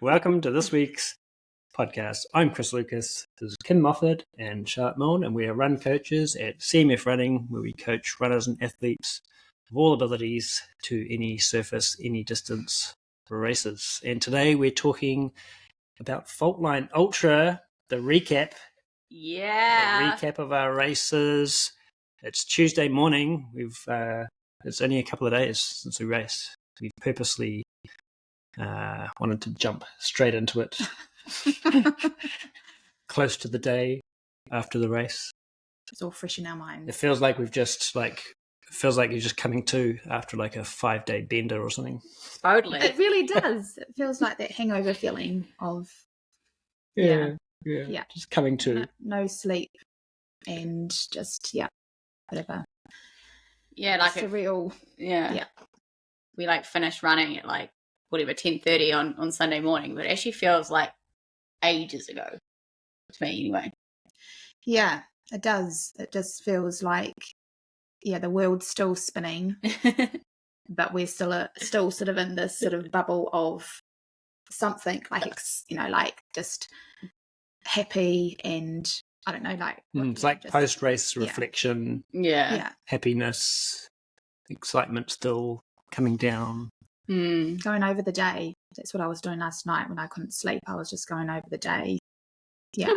Welcome to this week's podcast. I'm Chris Lucas. This is Kim Moffat and Charlotte Milne, and we are run coaches at CMF Running, where we coach runners and athletes of all abilities to any surface, any distance for races. And today we're talking about Faultline Ultra, the recap. Yeah. The recap of our races. It's Tuesday morning. It's only a couple of days since we raced. We've purposely wanted to jump straight into it close to the day after the race. It's all fresh in our minds. It feels like you're just coming to after like a 5-day bender or something. Totally. It really does. It feels like that hangover feeling of Yeah. Just coming to. No sleep and just whatever. Yeah, like surreal. Yeah. We finished running at 10:30 on Sunday morning, but it actually feels like ages ago to me anyway. Yeah, it does. It just feels like the world's still spinning, but we're still sort of in this sort of bubble of something just happy and I don't know, it's like post-race reflection. Yeah. Happiness, excitement still coming down. Going over the day. That's what I was doing last night when I couldn't sleep. I was just going over the day. Yeah.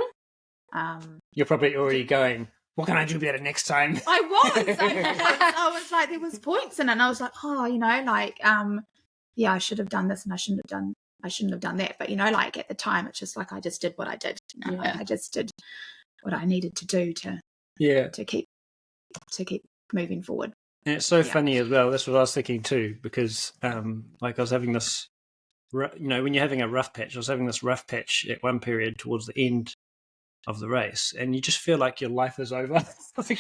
You're probably already going, what can I do better next time? I was. I was like, there was points in it, and I was like, I should have done this and I shouldn't have done that. But at the time it's just I just did what I did. I just did what I needed to do to keep moving forward. And it's so funny as well. That's what I was thinking too, because I was having this, when you're having a rough patch, I was having this rough patch at one period towards the end of the race, and you just feel like your life is over. You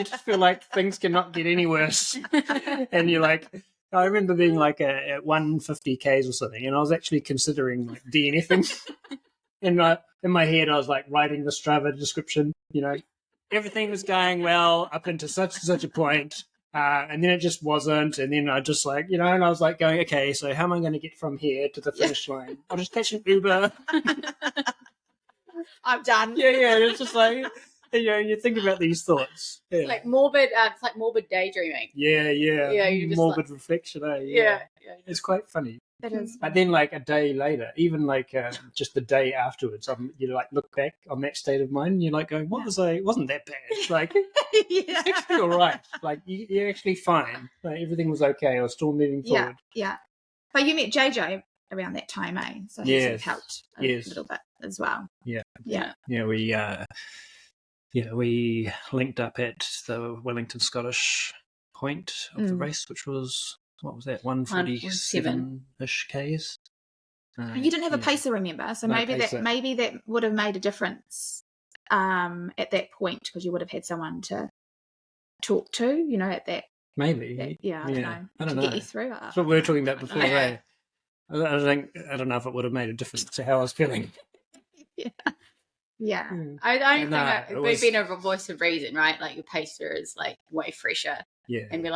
just feel like things cannot get any worse. And you're like, I remember being at 150 Ks or something, and I was actually considering DNFing. In my head, I was writing the Strava description, everything was going well up into such and such a point, and then it just wasn't, and then I just and I was going, okay, so how am I going to get from here to the finish line? I'll just catch an Uber. I'm done. It's just you think about these thoughts. It's like morbid. It's like morbid daydreaming. Yeah. You just morbid reflection. Yeah. It's quite funny. It is. But then a day later, even just the day afterwards, you look back on that state of mind and you're going, wasn't that bad? It's actually all right. You're actually fine. Everything was okay. I was still moving forward. Yeah. But you met JJ around that time, eh? So he sort of helped a little bit as well. Yeah. We linked up at the Wellington Scottish point of the race, which was, what was that, 147-ish Ks. You didn't have a pacer, remember? So maybe that would have made a difference at that point, because you would have had someone to talk to, at that. Maybe. I don't know. Get you through it. That's what we were talking about before, right? I don't know if it would have made a difference to how I was feeling. Yeah. I don't think we've been a voice of reason, right? Your pacer is way fresher. Yeah. And be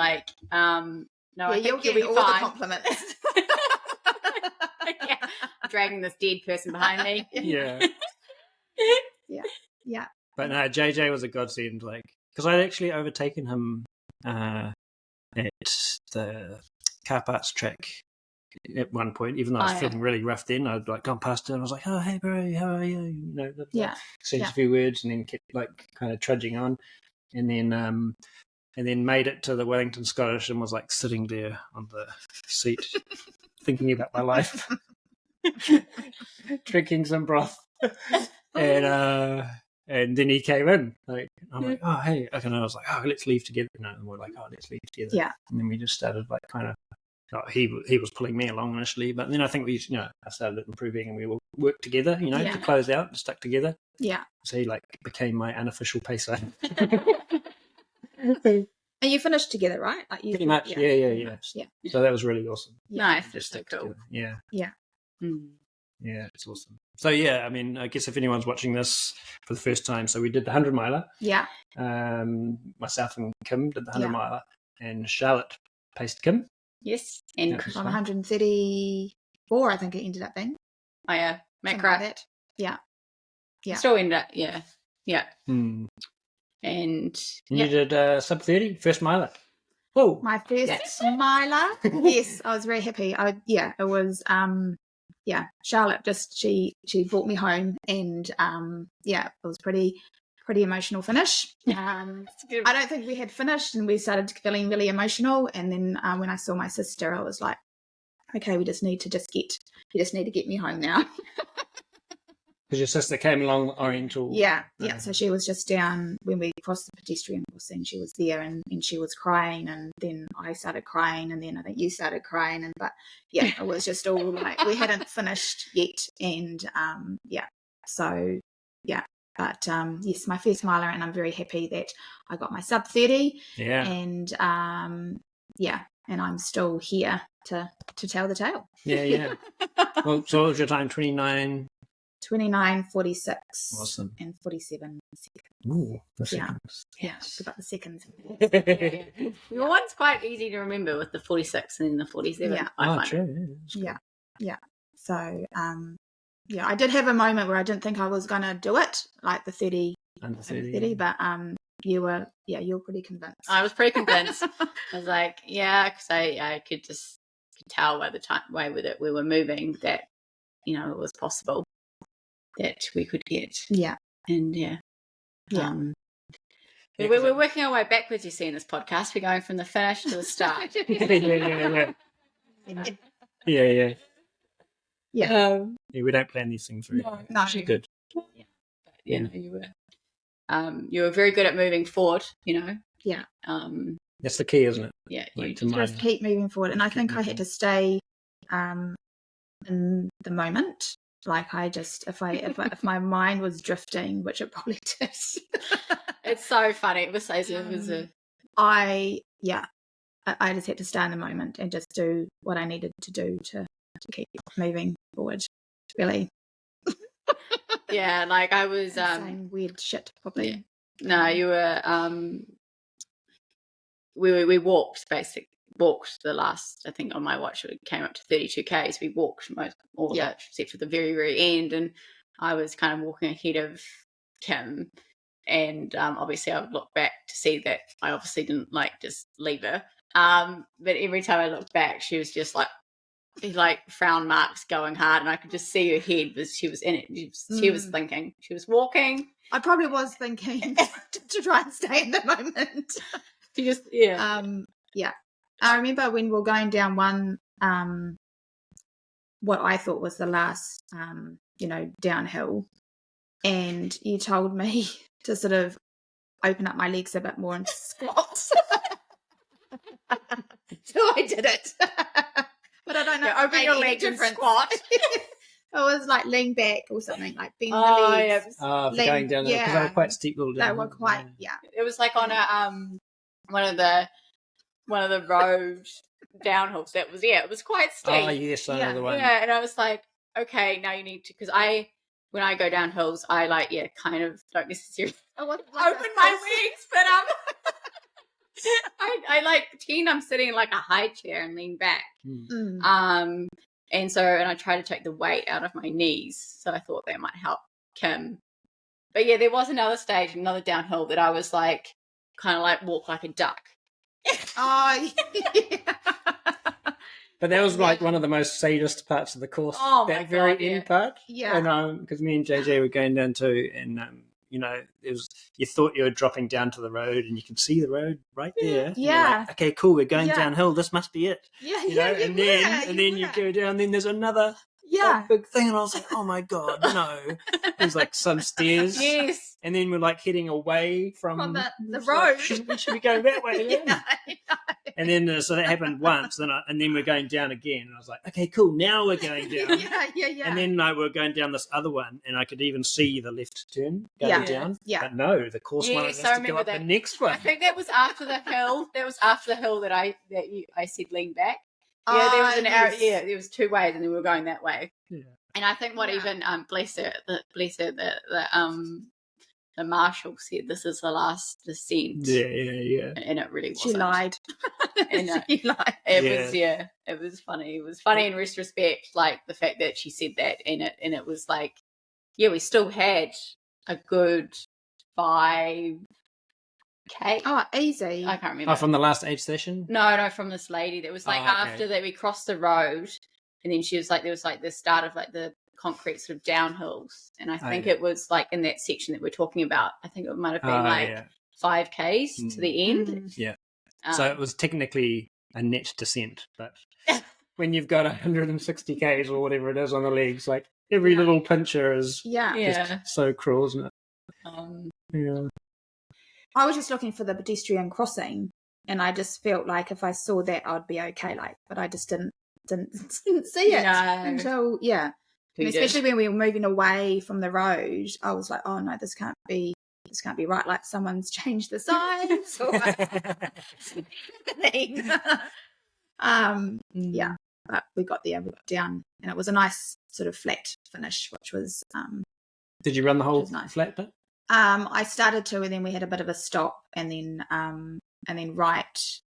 no, I think you'll get all fine. the compliments. Dragging this dead person behind me. Yeah. Yeah. But no, JJ was a godsend, because I'd actually overtaken him at the car parts track at one point, even though I was feeling really rough then. I'd gone past him and I was like, oh, hey bro, how are you? Exchanged a few words and then kept kind of trudging on, and then made it to the Wellington Scottish and was sitting there on the seat thinking about my life, drinking some broth, and then he came in. I'm oh hey, and I was oh, let's leave together. And we're oh, let's leave together. Yeah. And then we just started kind of. He was pulling me along initially, but then I think we I started improving and we all worked together, to close out and stuck together. Yeah. So he became my unofficial pacer. And you finished together, right? Pretty much, yeah. So that was really awesome. Nice, just so cool. Yeah. Yeah. Yeah, it's awesome. So I mean, I guess if anyone's watching this for the first time, so we did the 100 miler. Yeah. Myself and Kim did the 100 miler, and Charlotte paced Kim. Yes, and on 130. 4, I think it ended up being. Oh yeah, Something macro. like that. Yeah. Yeah. Still ended up, yeah. And And you did sub 30 first miler. Whoa! My first miler. Yes, I was very happy. It was Charlotte just she brought me home, and it was pretty emotional finish. I don't think we had finished, and we started feeling really emotional, and then when I saw my sister, I was like, okay, you just need to get me home now. Because your sister came along Oriental. Yeah. So she was just down when we crossed the pedestrian crossing. She was there, and she was crying, and then I started crying, and then I think you started crying, but it was just all like we hadn't finished yet, and But yes, my first miler, and I'm very happy that I got my sub 30. Yeah. And and I'm still here to tell the tale. Yeah. Well, so what was your time? 29. 29:46. Awesome. And 47 seconds. Ooh, the seconds. Yes, about the seconds. Well, one's quite easy to remember with the 46 and then the 47. Yeah. I find true. Yeah. So, I did have a moment where I didn't think I was going to do it, like the 30, Under 30. but you were pretty convinced. I was pretty convinced. I was like, because I could tell by the way that we were moving that, it was possible that we could get. Yeah. And we're working our way backwards, you see, in this podcast. We're going from the finish to the start. Yeah. Yeah. We don't plan these things very No. good. Yeah. You were very good at moving forward, Yeah. That's the key, isn't it? Yeah. Like You just keep moving forward. And I think I had to stay in the moment. Like I just, if my mind was drifting, which it probably did. It's so funny. It was I just had to stay in the moment and just do what I needed to do to keep moving forward. Really. Yeah, like I was saying weird shit probably. Yeah. No, you were we walked the last, I think on my watch it came up to 32 k's. We walked all of it except for the very, very end, and I was kind of walking ahead of Kim, and obviously I would look back to see that I obviously didn't just leave her, but every time I looked back she was just like frown marks going hard, and I could just see her head she was in it. She was thinking, she was walking. I probably was thinking to try and stay in the moment. She just I remember when we were going down one what I thought was the last downhill, and you told me to sort of open up my legs a bit more and squat. So I did it. But I don't know. Open your legs and squat. It was like lean back or something, like bend the legs. For going down there, because they were quite steep little down. They were quite, It was like on a one of the road downhills. It was quite steep. Oh yes, I know the one. Yeah, and I was like, okay, now you need to, because when I go down hills, I kind of don't necessarily open my legs, but I pretend I'm sitting in like a high chair and lean back. And I try to take the weight out of my knees, so I thought that might help Kim. But yeah, there was another stage, another downhill that I was like kind of like walk like a duck. Oh yeah. But that was like one of the most sadist parts of the course. Oh my that very God, end part. Yeah. And because me and JJ were going down too, and it was, you thought you were dropping down to the road, and you can see the road right there. Yeah. Like, okay, cool. We're going downhill. This must be it. Yeah. And then you go down. Then there's another big thing, and I was like, oh my God, no. There's like some stairs. Yes. And then we're like heading away from the road. We should be going that way. And then so that happened once, and then we're going down again. And I was like, okay, cool. Now we're going down. Yeah. And then we're going down this other one, and I could even see the left turn going down. Yeah. But no, the course wanted us to go up the next one. I think that was after the hill. That was after the hill that I said lean back. Yeah, there was an arrow. Yeah, there was two ways, and then we were going that way. Yeah. And I think what even bless her, the the marshal said this is the last descent. Yeah. And it really wasn't. She lied. And She lied. It was funny. It was funny in retrospect, like the fact that she said that, and it was like, we still had a good 5K. Oh, easy. I can't remember. Oh, from the last aid session? No, from this lady that was like after that we crossed the road, and then she was like, there was like the start of like the concrete sort of downhills, and I think it was like in that section that we're talking about. I think it might have been 5Ks to the end. Yeah. So it was technically a net descent, but when you've got 160 Ks or whatever it is on the legs, like every little pincher is just so cruel, isn't it? Yeah. I was just looking for the pedestrian crossing, and I just felt like if I saw that, I'd be okay. Like, but I just didn't see it until and especially when we were moving away from the road, I was like, oh no, this can't be right. Like someone's changed the signs. Or yeah, but we got there, we got down, and it was a nice sort of flat finish, which was. Did you run the whole flat bit? I started to, and then we had a bit of a stop, and then right,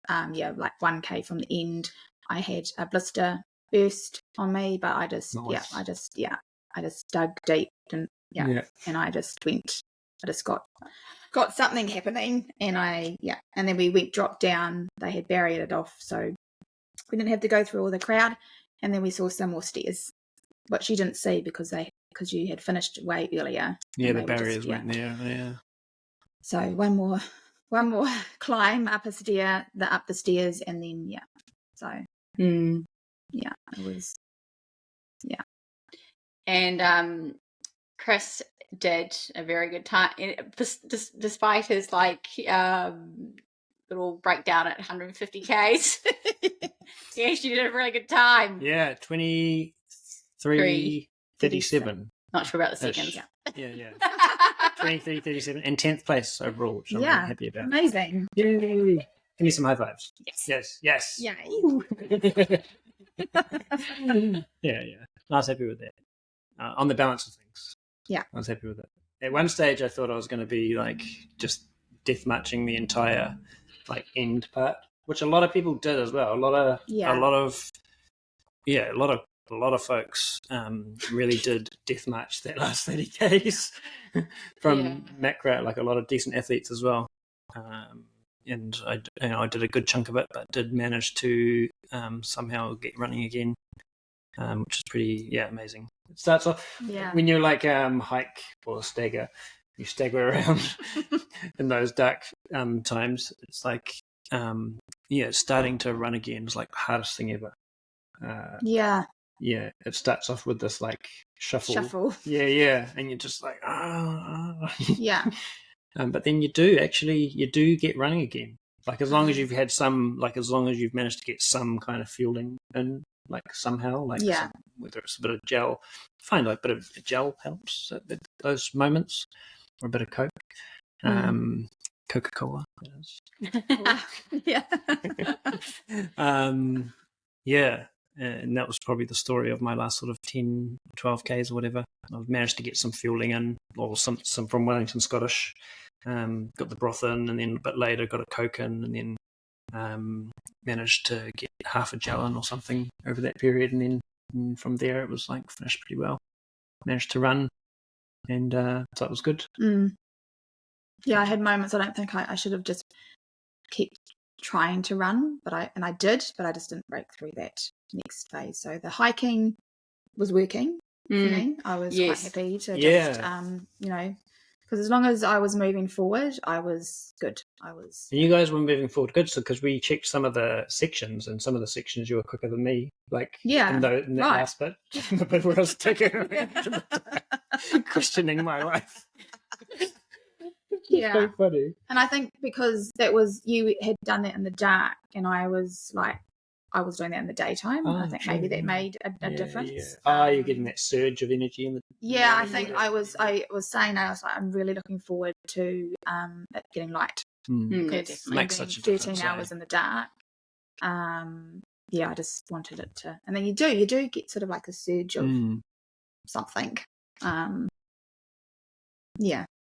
like 1K from the end, I had a blister burst on me, but I just I just dug deep and and I just got something happening, and and then we dropped down. They had barriered it off, so we didn't have to go through all the crowd, and then we saw some more stairs, which you didn't see because you had finished way earlier. Yeah, the barriers weren't there. Yeah. So one more climb up the stairs, and then So it was And Chris did a very good time, despite his like little breakdown at 150 Ks. He actually did a really good time. Yeah, 23:37. Not sure about the seconds. Yeah. 23:37 and 10th place overall, which I'm really happy about. Amazing. Yay! Give me some high fives. Yes. Yay. Yeah. I was happy with that. On the balance of things. Yeah. I was happy with it. At one stage, I thought I was going to be like just death matching the entire like end part, which a lot of people did as well. A lot of folks really did death match that last 30 Ks from macro, like a lot of decent athletes as well. And I did a good chunk of it, but did manage to somehow get running again, which is pretty amazing. It starts off when you're like hike or stagger, you stagger around in those dark times. It's like starting to run again is like the hardest thing ever. Yeah, it starts off with this like shuffle. Yeah, and you're just like, but then you do get running again. Like as long as you've had as long as you've managed to get some kind of fueling in, like somehow, like whether it's a bit of gel, find like a bit of gel helps at those moments, or a bit of Coke, Coca-Cola. And that was probably the story of my last sort of 10, 12 Ks or whatever. I've managed to get some fueling in, or some from Wellington Scottish. Got the broth in, and then a bit later got a Coke in, and then managed to get half a gel in or something over that period. And then from there it was like finished pretty well. Managed to run, and so it was good. Yeah, I had moments I don't think I should have just kept trying to run, but I did, but I just didn't break through that next phase. So the hiking was working for me. I was quite happy to just because as long as I was moving forward, I was good. And you guys were moving forward good, so because we checked some of the sections, and some of the sections you were quicker than me, like in that last bit, the bit where I was taking around questioning my life. So funny. And I think because you had done that in the dark, and I was doing that in the daytime. I think maybe that made a difference. You're getting that surge of energy in the. I think I was saying I was like, I'm really looking forward to it getting light. It makes such a 13 hours in the dark. I just wanted it to, and then you do get sort of like a surge of something.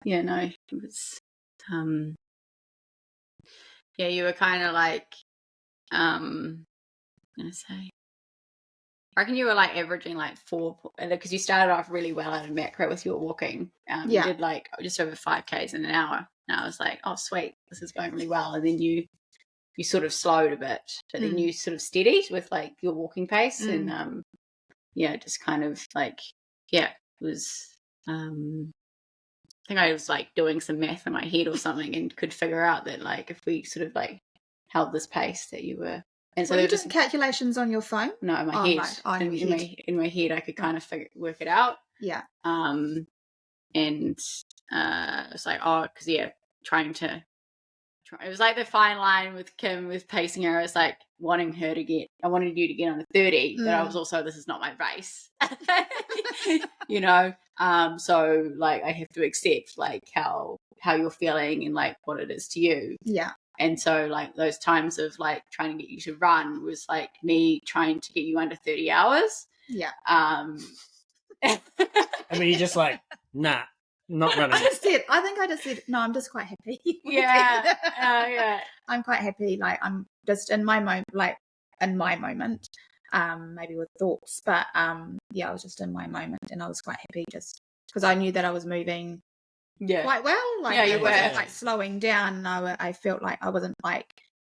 yeah, no, it was, yeah, you were kind of like, I'm gonna say, I reckon you were like averaging like 4, because you started off really well at a macro with your walking. You did like just over 5Ks in an hour. And I was like, oh, sweet, this is going really well. And then you sort of slowed a bit, but then you sort of steadied with like your walking pace. And yeah, just kind of like, yeah, it was, I think I was like doing some math in my head or something and could figure out that like if we sort of like held this pace that you were. And so were you doing calculations on your phone? No, in my head. Right. Oh, in my head, I could kind of work it out. Yeah. And it's like, oh, because it was like the fine line with Kim with pacing her. It's like I wanted you to get on the 30, but I was also, this is not my race, you know. So like I have to accept like how you're feeling and like what it is to you. Yeah. And so like those times of like trying to get you to run was like me trying to get you under 30 hours. Yeah. I mean, you're just like, nah, not running. I think I just said, no, I'm just quite happy. Yeah. Yeah. I'm quite happy. Like I'm just in my moment, maybe with thoughts, but yeah, I was just in my moment and I was quite happy just because I knew that I was moving quite well. Like, yeah, you were like slowing down. I felt like I wasn't like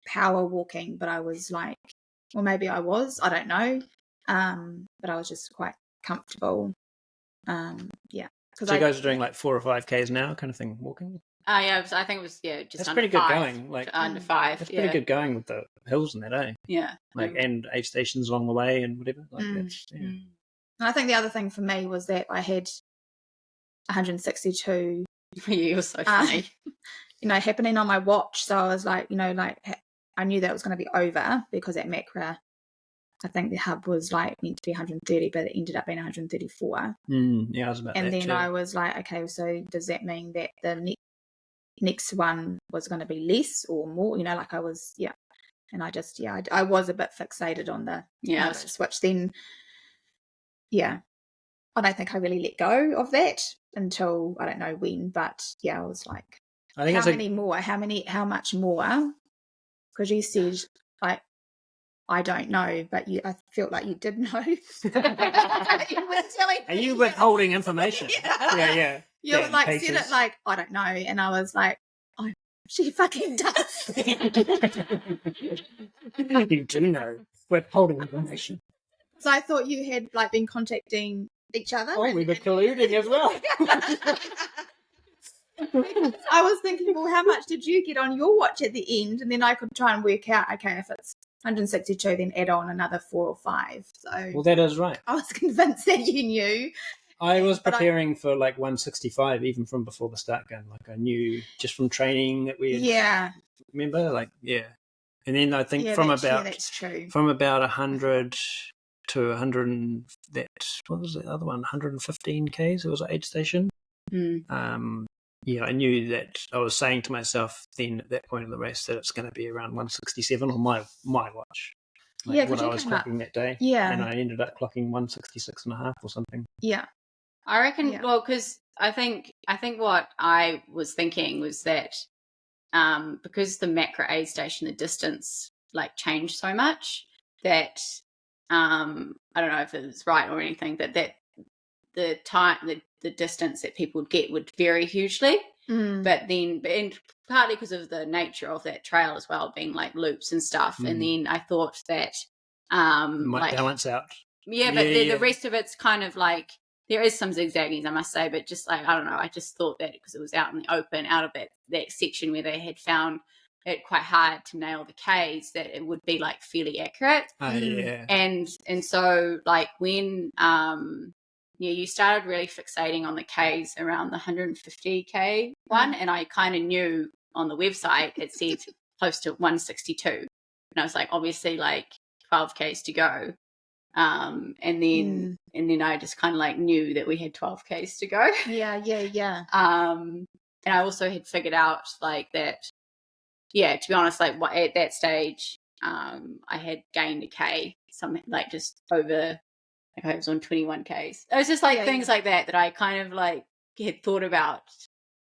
power walking, but I was like, or maybe I was, I don't know. But I was just quite comfortable. Yeah. So you guys are doing like 4 or 5Ks now, kind of thing, walking. Yeah, I think it was just that's under pretty 5, good going. Like under 5. That's pretty good going with the hills and that, eh? Yeah. Like and aid stations along the way and whatever. Like that's And I think the other thing for me was that I had 162. You were so funny. Happening on my watch. So I was like, like I knew that it was going to be over because at Macra, I think the hub was like meant to be 130, but it ended up being 134. Yeah, I was about and that then too. I was like, okay, so does that mean that the next one was going to be less or more? Like I was, and I just, I was a bit fixated on the switch. Then, I don't think I really let go of that until I don't know when, but I was like, I think how much more? Because you said like, I don't know, but I felt like you did know. You were telling Are you withholding information? Yeah. You were like, said it like, I don't know. And I was like, oh, she fucking does. You do know. Withholding information. So I thought you had like been contacting each other. Oh, we were colluding as well. I was thinking, well, how much did you get on your watch at the end? And then I could try and work out, okay, if it's 162, then add on another 4 or 5. So well, that is right. I was convinced that you knew. I was preparing for like 165 even from before the start gun. Like I knew just from training that we had, remember? Like, and then I think that's true. From about 100 to 100 and that, what was the other one? 115 Ks. It was an aid station. I knew that I was saying to myself then at that point in the race that it's going to be around 167 on my watch. Like what I was clocking that day. Yeah. And I ended up clocking 166.5 or something. Yeah. I reckon, well, because I think what I was thinking was that because the macro aid station, the distance like changed so much that I don't know if it's right or anything, that the time, the distance that people would get would vary hugely. But then, and partly because of the nature of that trail as well, being like loops and stuff. And then I thought that might balance out. Yeah, but the rest of it's kind of like there is some zigzagging, I must say, but just like I don't know, I just thought that because it was out in the open, out of that section where they had found it quite hard to nail the Ks, that it would be like fairly accurate. And so like when you started really fixating on the Ks around the 150K one, and I kind of knew on the website it said close to 162, and I was like, obviously like 12Ks to go, and then I just kind of like knew that we had 12Ks to go. And I also had figured out like that. Yeah, to be honest, like at that stage, I had gained a K, something like just over. Like I was on 21Ks. It was just like things like that I kind of like had thought about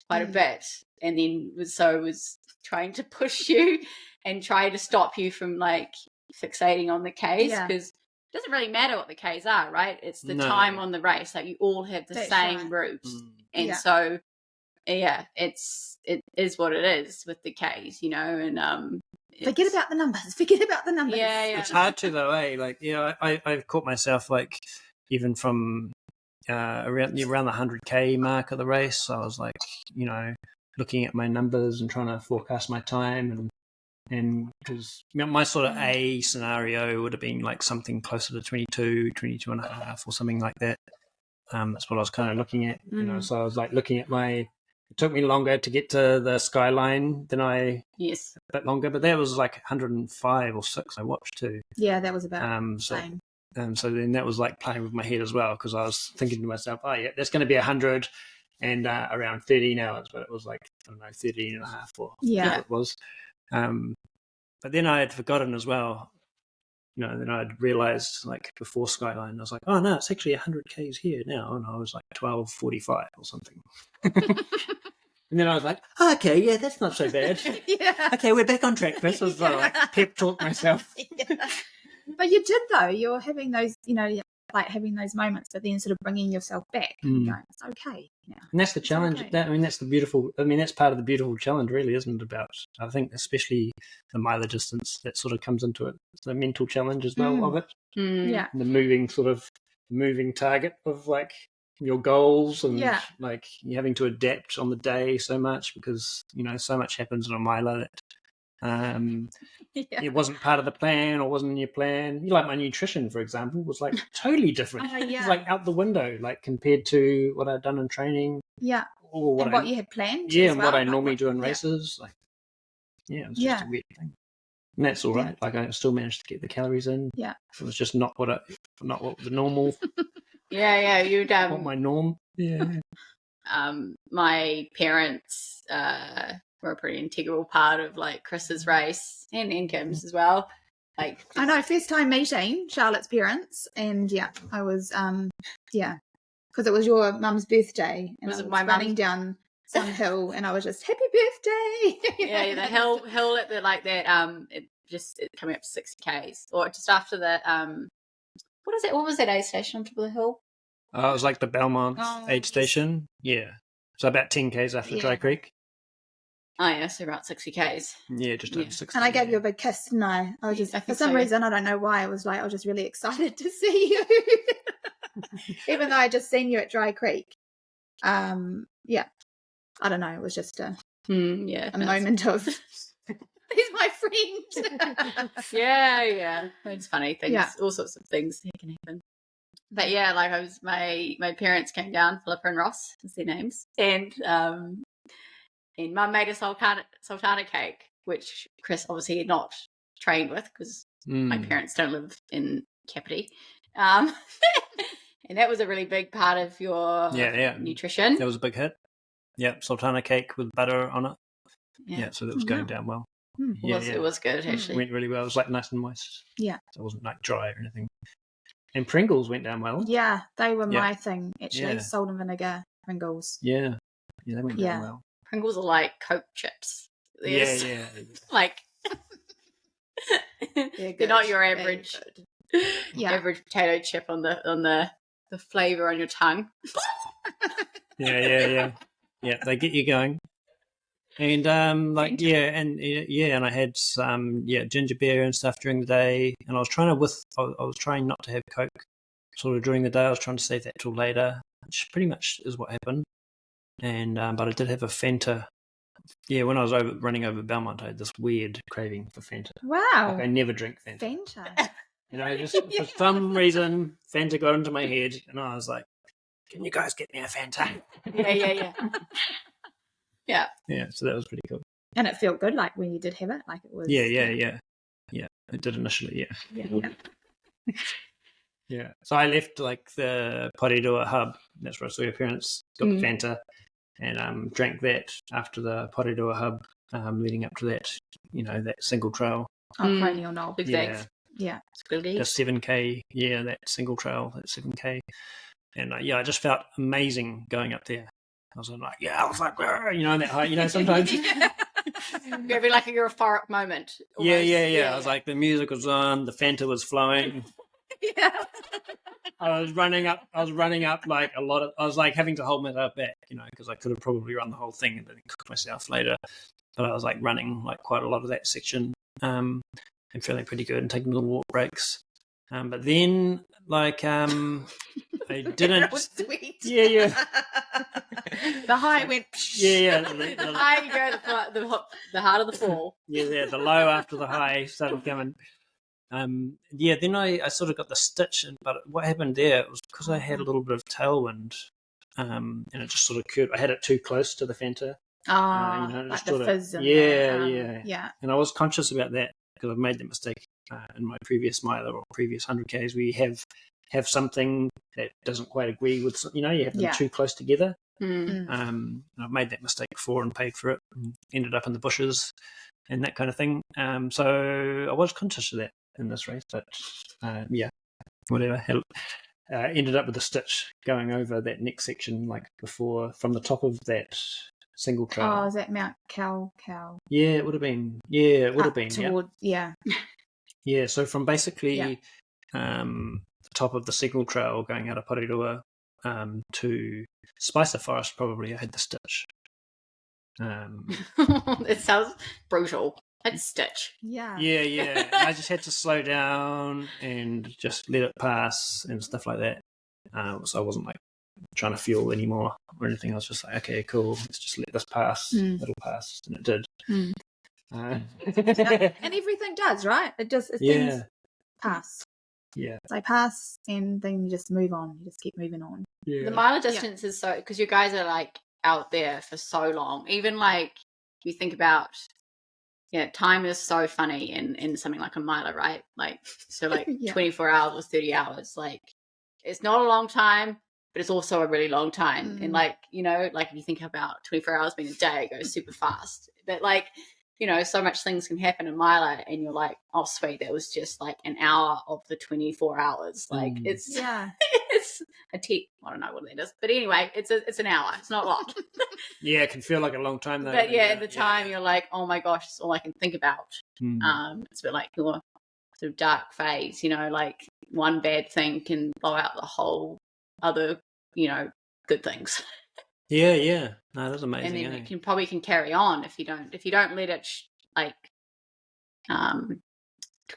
quite a bit, and then was trying to push you and try to stop you from like fixating on the Ks, because it doesn't really matter what the Ks are, right? It's the time on the race. Like you all have the same routes, and so it is what it is with the Ks, you know. And forget about the numbers. Yeah. It's hard to though, eh? Like, I've caught myself like even from around the 100k mark of the race, I was like, looking at my numbers and trying to forecast my time, and because my sort of A scenario would have been like something closer to 22 and a half or something like that. That's what I was kind of looking at, so I was like looking at it took me longer to get to the skyline than a bit longer, but that was like 105 or 6 I watched too. Yeah, that was about same. So then that was like playing with my head as well, because I was thinking to myself, oh yeah, that's going to be 100 and around 13 hours, but it was like, I don't know, 13 and a half or whatever it was. But then I had forgotten as well, then I'd realised like before Skyline, I was like, oh no, it's actually 100 Ks here now, and I was like 12:45 or something. And then I was like, oh, okay, yeah, that's not so bad. Okay, we're back on track. This was like pep talk myself. But you did though. You're having those, like having those moments, but then sort of bringing yourself back and going, it's okay. And that's the challenge. Okay. That's part of the beautiful challenge, really, isn't it? About, I think, especially the mileage distance that sort of comes into it. It's the mental challenge as well of it. Yeah. The moving target of like your goals, and like you having to adapt on the day so much, because so much happens on a miler that it wasn't part of the plan or wasn't in your plan. Like my nutrition, for example, was like totally different. It was like out the window, like compared to what I'd done in training. Yeah. Or what you had planned. Yeah, and what I normally do in races. Like, it was just a weird thing. And that's all right. Like I still managed to get the calories in. Yeah. It was just not what the normal. You'd not my norm. Yeah. My parents were a pretty integral part of like Chris's race and Kim's as well. Like, I know, first time meeting Charlotte's parents, and I was because it was your mum's birthday, and I was running down some hill, and I was just happy birthday. The hill at the like that it coming up to 60 k's, or just after that what is it? What was that aid station on top of the hill? It was like the Belmont aid station. Yeah, so about 10 k's after Dry Creek. Oh yeah, so about 60 k's. Yeah, just over 60. And I gave you a big kiss, didn't I? I was just, for some reason, I don't know why, I was just really excited to see you. Even though I just seen you at Dry Creek. I don't know, it was just a moment of, he's my friend. It's funny things, all sorts of things that can happen. But like my parents came down, Philippa and Ross is their names, and Mum made a sultana cake, which Chris obviously had not trained with, because my parents don't live in Kapiti. And that was a really big part of your nutrition. That was a big hit. Yeah, sultana cake with butter on it. Yeah, so that was going down well. It was good, actually. It went really well. It was like nice and moist. Yeah. So it wasn't like dry or anything. And Pringles went down well. Yeah, they were my thing, actually. Salt and vinegar Pringles. Yeah, they went down well. Pringles are like Coke chips. Yeah. Like, they're not your average average potato chip on the flavour on your tongue. Yeah, they get you going. And and I had some ginger beer and stuff during the day, and I was trying not to have Coke sort of during the day. I was trying to save that till later, which pretty much is what happened. And but I did have a Fanta. Yeah, when I was running over Belmont, I had this weird craving for Fanta. Wow. Like I never drink Fanta. Fanta. Just for some reason, Fanta got into my head, and I was like, "Can you guys get me a Fanta?" Yeah. Yeah, so that was pretty cool. And it felt good, like when you did have it, like it was. Yeah. It did initially, Yeah. So I left like the Porirua hub. That's where I saw your parents. Got the Fanta, and drank that after the Porirua hub, leading up to that. That single trail. Cranial knoll. Exactly. Yeah. The 7K. Yeah, that single trail, that 7K. And I just felt amazing going up there. I was like, yeah, I was like, in that height, sometimes. It'd be like a euphoric moment. Almost. Yeah. I was like, the music was on, the Fanta was flowing. Yeah. I was running up like a lot of, I was like having to hold myself back, because I could have probably run the whole thing and then cooked myself later. But I was like running like quite a lot of that section, and feeling pretty good and taking little walk breaks. But then like, I didn't. That was sweet. Yeah. The high went. Yeah. The high, you go, the harder the fall. Yeah, the low after the high started coming. Then I sort of got the stitch, but what happened there was because I had a little bit of tailwind, and it just sort of curved. I had it too close to the Fanta. Like the fizz. Yeah. And I was conscious about that because I've made that mistake in my previous mile or previous 100Ks where you have something that doesn't quite agree with, you have them too close together. And I've made that mistake before and paid for it and ended up in the bushes and that kind of thing. So I was conscious of that in this race, but whatever. Ended up with a stitch going over that next section, like before, from the top of that single trail. Oh, is that Mount Cow? Yeah, it would have been. Yeah, it would have been. Toward, yeah. Yeah, so from basically the top of the single trail going out of Porirua to Spicer Forest, probably I had the stitch. It sounds brutal. I'd stitch. Yeah. Yeah. I just had to slow down and just let it pass and stuff like that. So I wasn't like trying to fuel anymore or anything. I was just like, okay, cool, let's just let this pass. It'll pass, and it did. And everything does, right? Things pass. Yeah. They pass and then you just move on. You just keep moving on. Yeah. The mile distance is so, because you guys are like out there for so long. Even like you think about, time is so funny in something like a miler, right? Like, so like 24 hours or 30 hours, like it's not a long time, but it's also a really long time. And like, like if you think about 24 hours being a day, it goes super fast. But like, so much things can happen in miler and you're like, oh sweet, that was just like an hour of the 24 hours. Like it's it's a tick. I don't know what that is. But anyway, it's an hour. It's not a lot. Yeah, it can feel like a long time though. But at the time you're like, oh my gosh, it's all I can think about. It's a bit like your sort of dark phase, like one bad thing can blow out the whole other, good things. Yeah. No, that's amazing. And then it probably can carry on if you don't let it like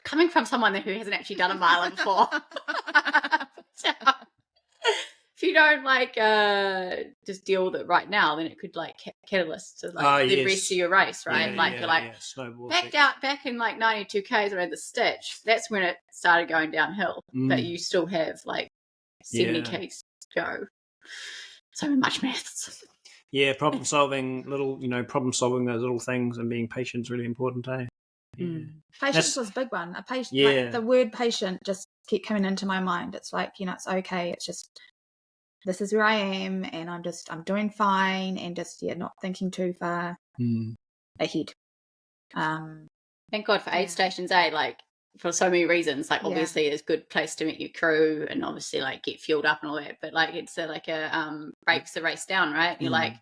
coming from someone who hasn't actually done a mile before. So, if you don't like just deal with it right now, then it could like catalyst to like the rest of your race, right? You're like back in like 92Ks when I had the stitch. That's when it started going downhill. But you still have like 70Ks to go. So much maths. Yeah, problem solving those little things and being patient is really important, eh? Yeah. Patience was a big one. Like, the word patient just kept coming into my mind. It's like, it's okay. It's just, this is where I am and I'm doing fine and just, not thinking too far ahead. Thank God for aid stations, eh? Like, for so many reasons, like obviously it's a good place to meet your crew and obviously like get fueled up and all that, but like it's like a breaks the race down, right? You're like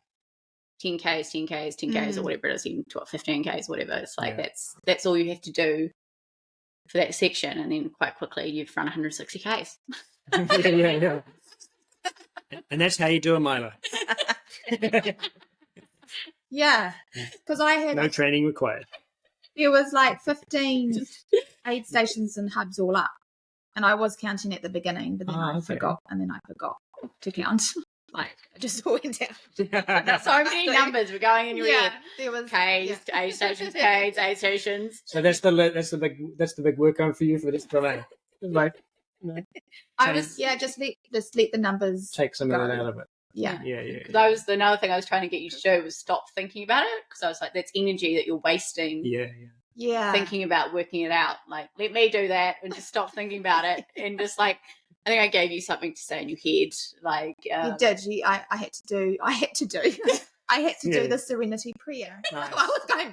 10Ks or whatever it is, 15Ks, whatever. It's like that's all you have to do for that section, and then quite quickly you've run 160Ks. Yeah. And that's how you do a miler. Yeah, because I had no training required. There was like 15 aid stations and hubs all up. And I was counting at the beginning, but then I forgot. And then I forgot to count. Like, I just went down. So many numbers were going in your head. There was K's, aid stations, K's, aid stations. So that's the big work on for you for this delay. Like, I just let the numbers take some of that out of it. Yeah. That was another thing I was trying to get you to do, was stop thinking about it, because I was like, that's energy that you're wasting. Yeah. Thinking about working it out. Like, let me do that and just stop thinking about it. And just like, I think I gave you something to say in your head. Like, you did. I had to do the serenity prayer. Nice. I was going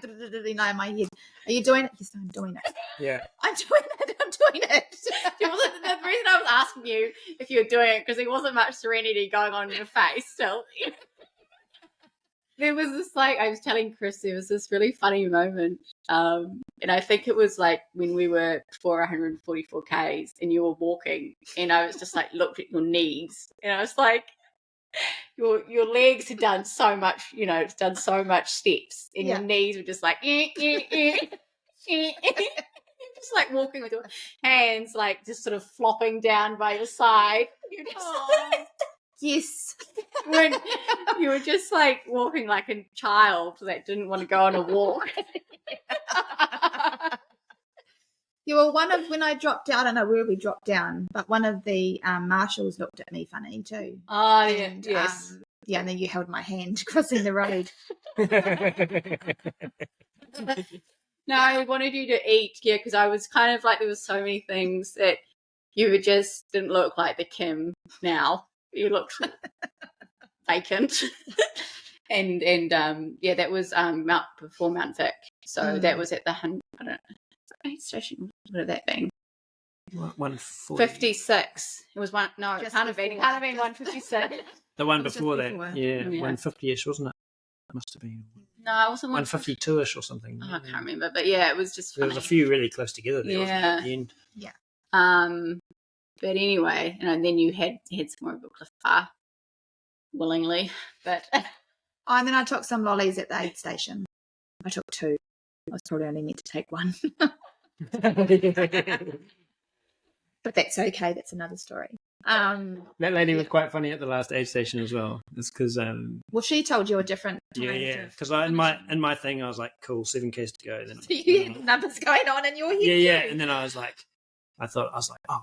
in my head. Are you doing it? Yes, I'm doing it. Yeah. I'm doing it. It wasn't the reason I was asking you if you were doing it, because there wasn't much serenity going on in your face still. there was this, like, I was telling Chris, there was this really funny moment. And I think it was like when we were 444 Ks and you were walking, and I was just like, looked at your knees, and I was like, your legs had done so much, it's done so much steps, and your knees were just like, just like walking with your hands like just sort of flopping down by your side. Yes. When you were just like walking like a child that didn't want to go on a walk. You were one of, when I dropped down, I don't know where we dropped down, but one of the marshals looked at me funny too. Oh, and, yes. And then you held my hand crossing the road. No, I wanted you to eat, because I was kind of like, there was so many things that you just didn't look like the Kim now. You looked vacant. and that was before Mount Vic. So that was at the, I don't know, aid station, what would that been? 156. It was one. No, it can't have been 156. The one before that, 150ish, wasn't it? Must have been. No, it wasn't 152ish or something. Oh, I can't remember, but yeah, it was just funny. There was a few really close together there, wasn't there, at the end? Yeah. But anyway, and then you had some more of a cliff bar, willingly, but. And then I took some lollies at the aid station. I took 2. I was probably only meant to take 1. But that's okay. That's another story. That lady was quite funny at the last aid station as well. It's because well, she told you a different time. Yeah. Because in my thing, I was like, cool, 7Ks to go. Then you had numbers going on in your head. Yeah. And then I was like, oh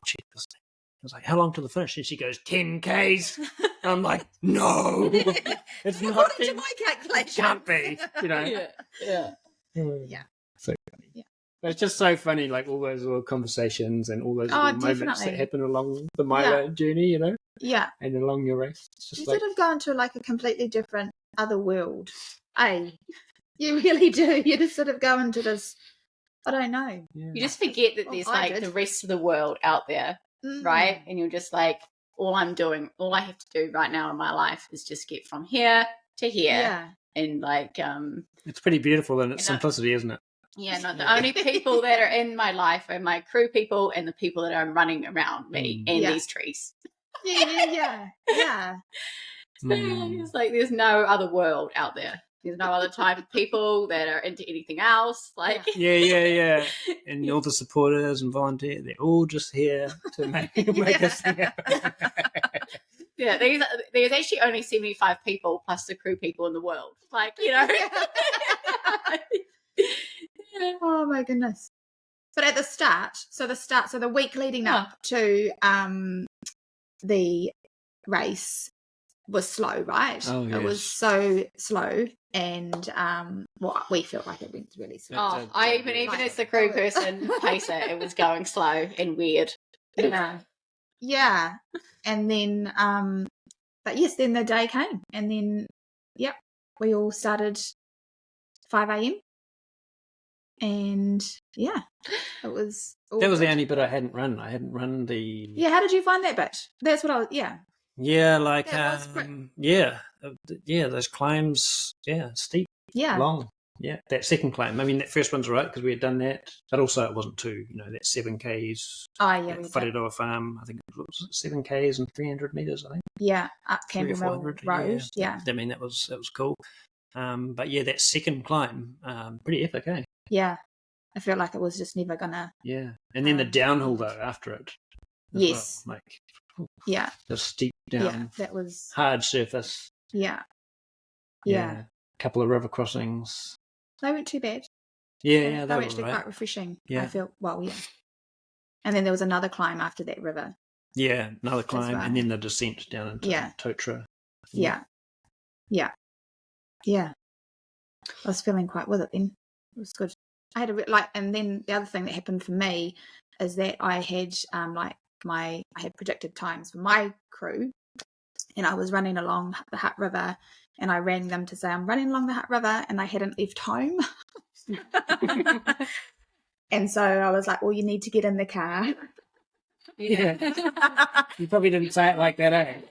shit, this thing. I was like, how long till the finish? And she goes, 10Ks. I'm like, no, it's not. According to my calculation, can't be. Yeah. So funny. Yeah. But it's just so funny, like all those little conversations and all those little moments that happen along the Milo journey, Yeah. And along your race. It's just you sort of go into like a completely different other world. You really do. You just sort of go into this, I don't know. Yeah. You just forget that there's the rest of the world out there, right? And you're just like, all I have to do right now in my life is just get from here to here. Yeah. And like, it's pretty beautiful in its simplicity, isn't it? Yeah, the only people that are in my life are my crew people and the people that are running around me and these trees. Yeah. It's like there's no other world out there. There's no other type of people that are into anything else. Like Yeah. And all the supporters and volunteers, they're all just here to make us happy. Yeah, there's actually only 75 people plus the crew people in the world. Like, Oh my goodness. But at the start, so the week leading up to the race was slow, right? Oh, yes. It was so slow, and we felt like it went really slow. Even as the crew person, pacer, it was going slow and weird. Yeah. And then but yes, then the day came, and then we all started 5 a.m. And it was that was the only bit I hadn't run. I hadn't run the how did you find that bit? That's what I was like those climbs, steep, long, that second climb. I mean, that first one's right because we had done that, but also it wasn't too, that 7Ks. Wharedoa Farm, I think it was 7Ks and 300 meters, I think. Up Campbell Road. I mean, that was cool. But that second climb, pretty epic, eh? Yeah, I felt like it was just never gonna. Yeah, and then the downhill though after it. Yes. Well, the steep down. Yeah, that was hard surface. Yeah. A couple of river crossings. They weren't too bad. Yeah, they were actually quite refreshing. Yeah, I felt And then there was another climb after that river. Yeah, another climb, and then the descent down into Totra. Yeah. I was feeling quite with it then. It was good. I had and then the other thing that happened for me is that I had I had predicted times for my crew, and I was running along the Hutt River, and I rang them to say I'm running along the Hutt River, and I hadn't left home. And so I was like, well, you need to get in the car. Yeah. You probably didn't say it like that, eh?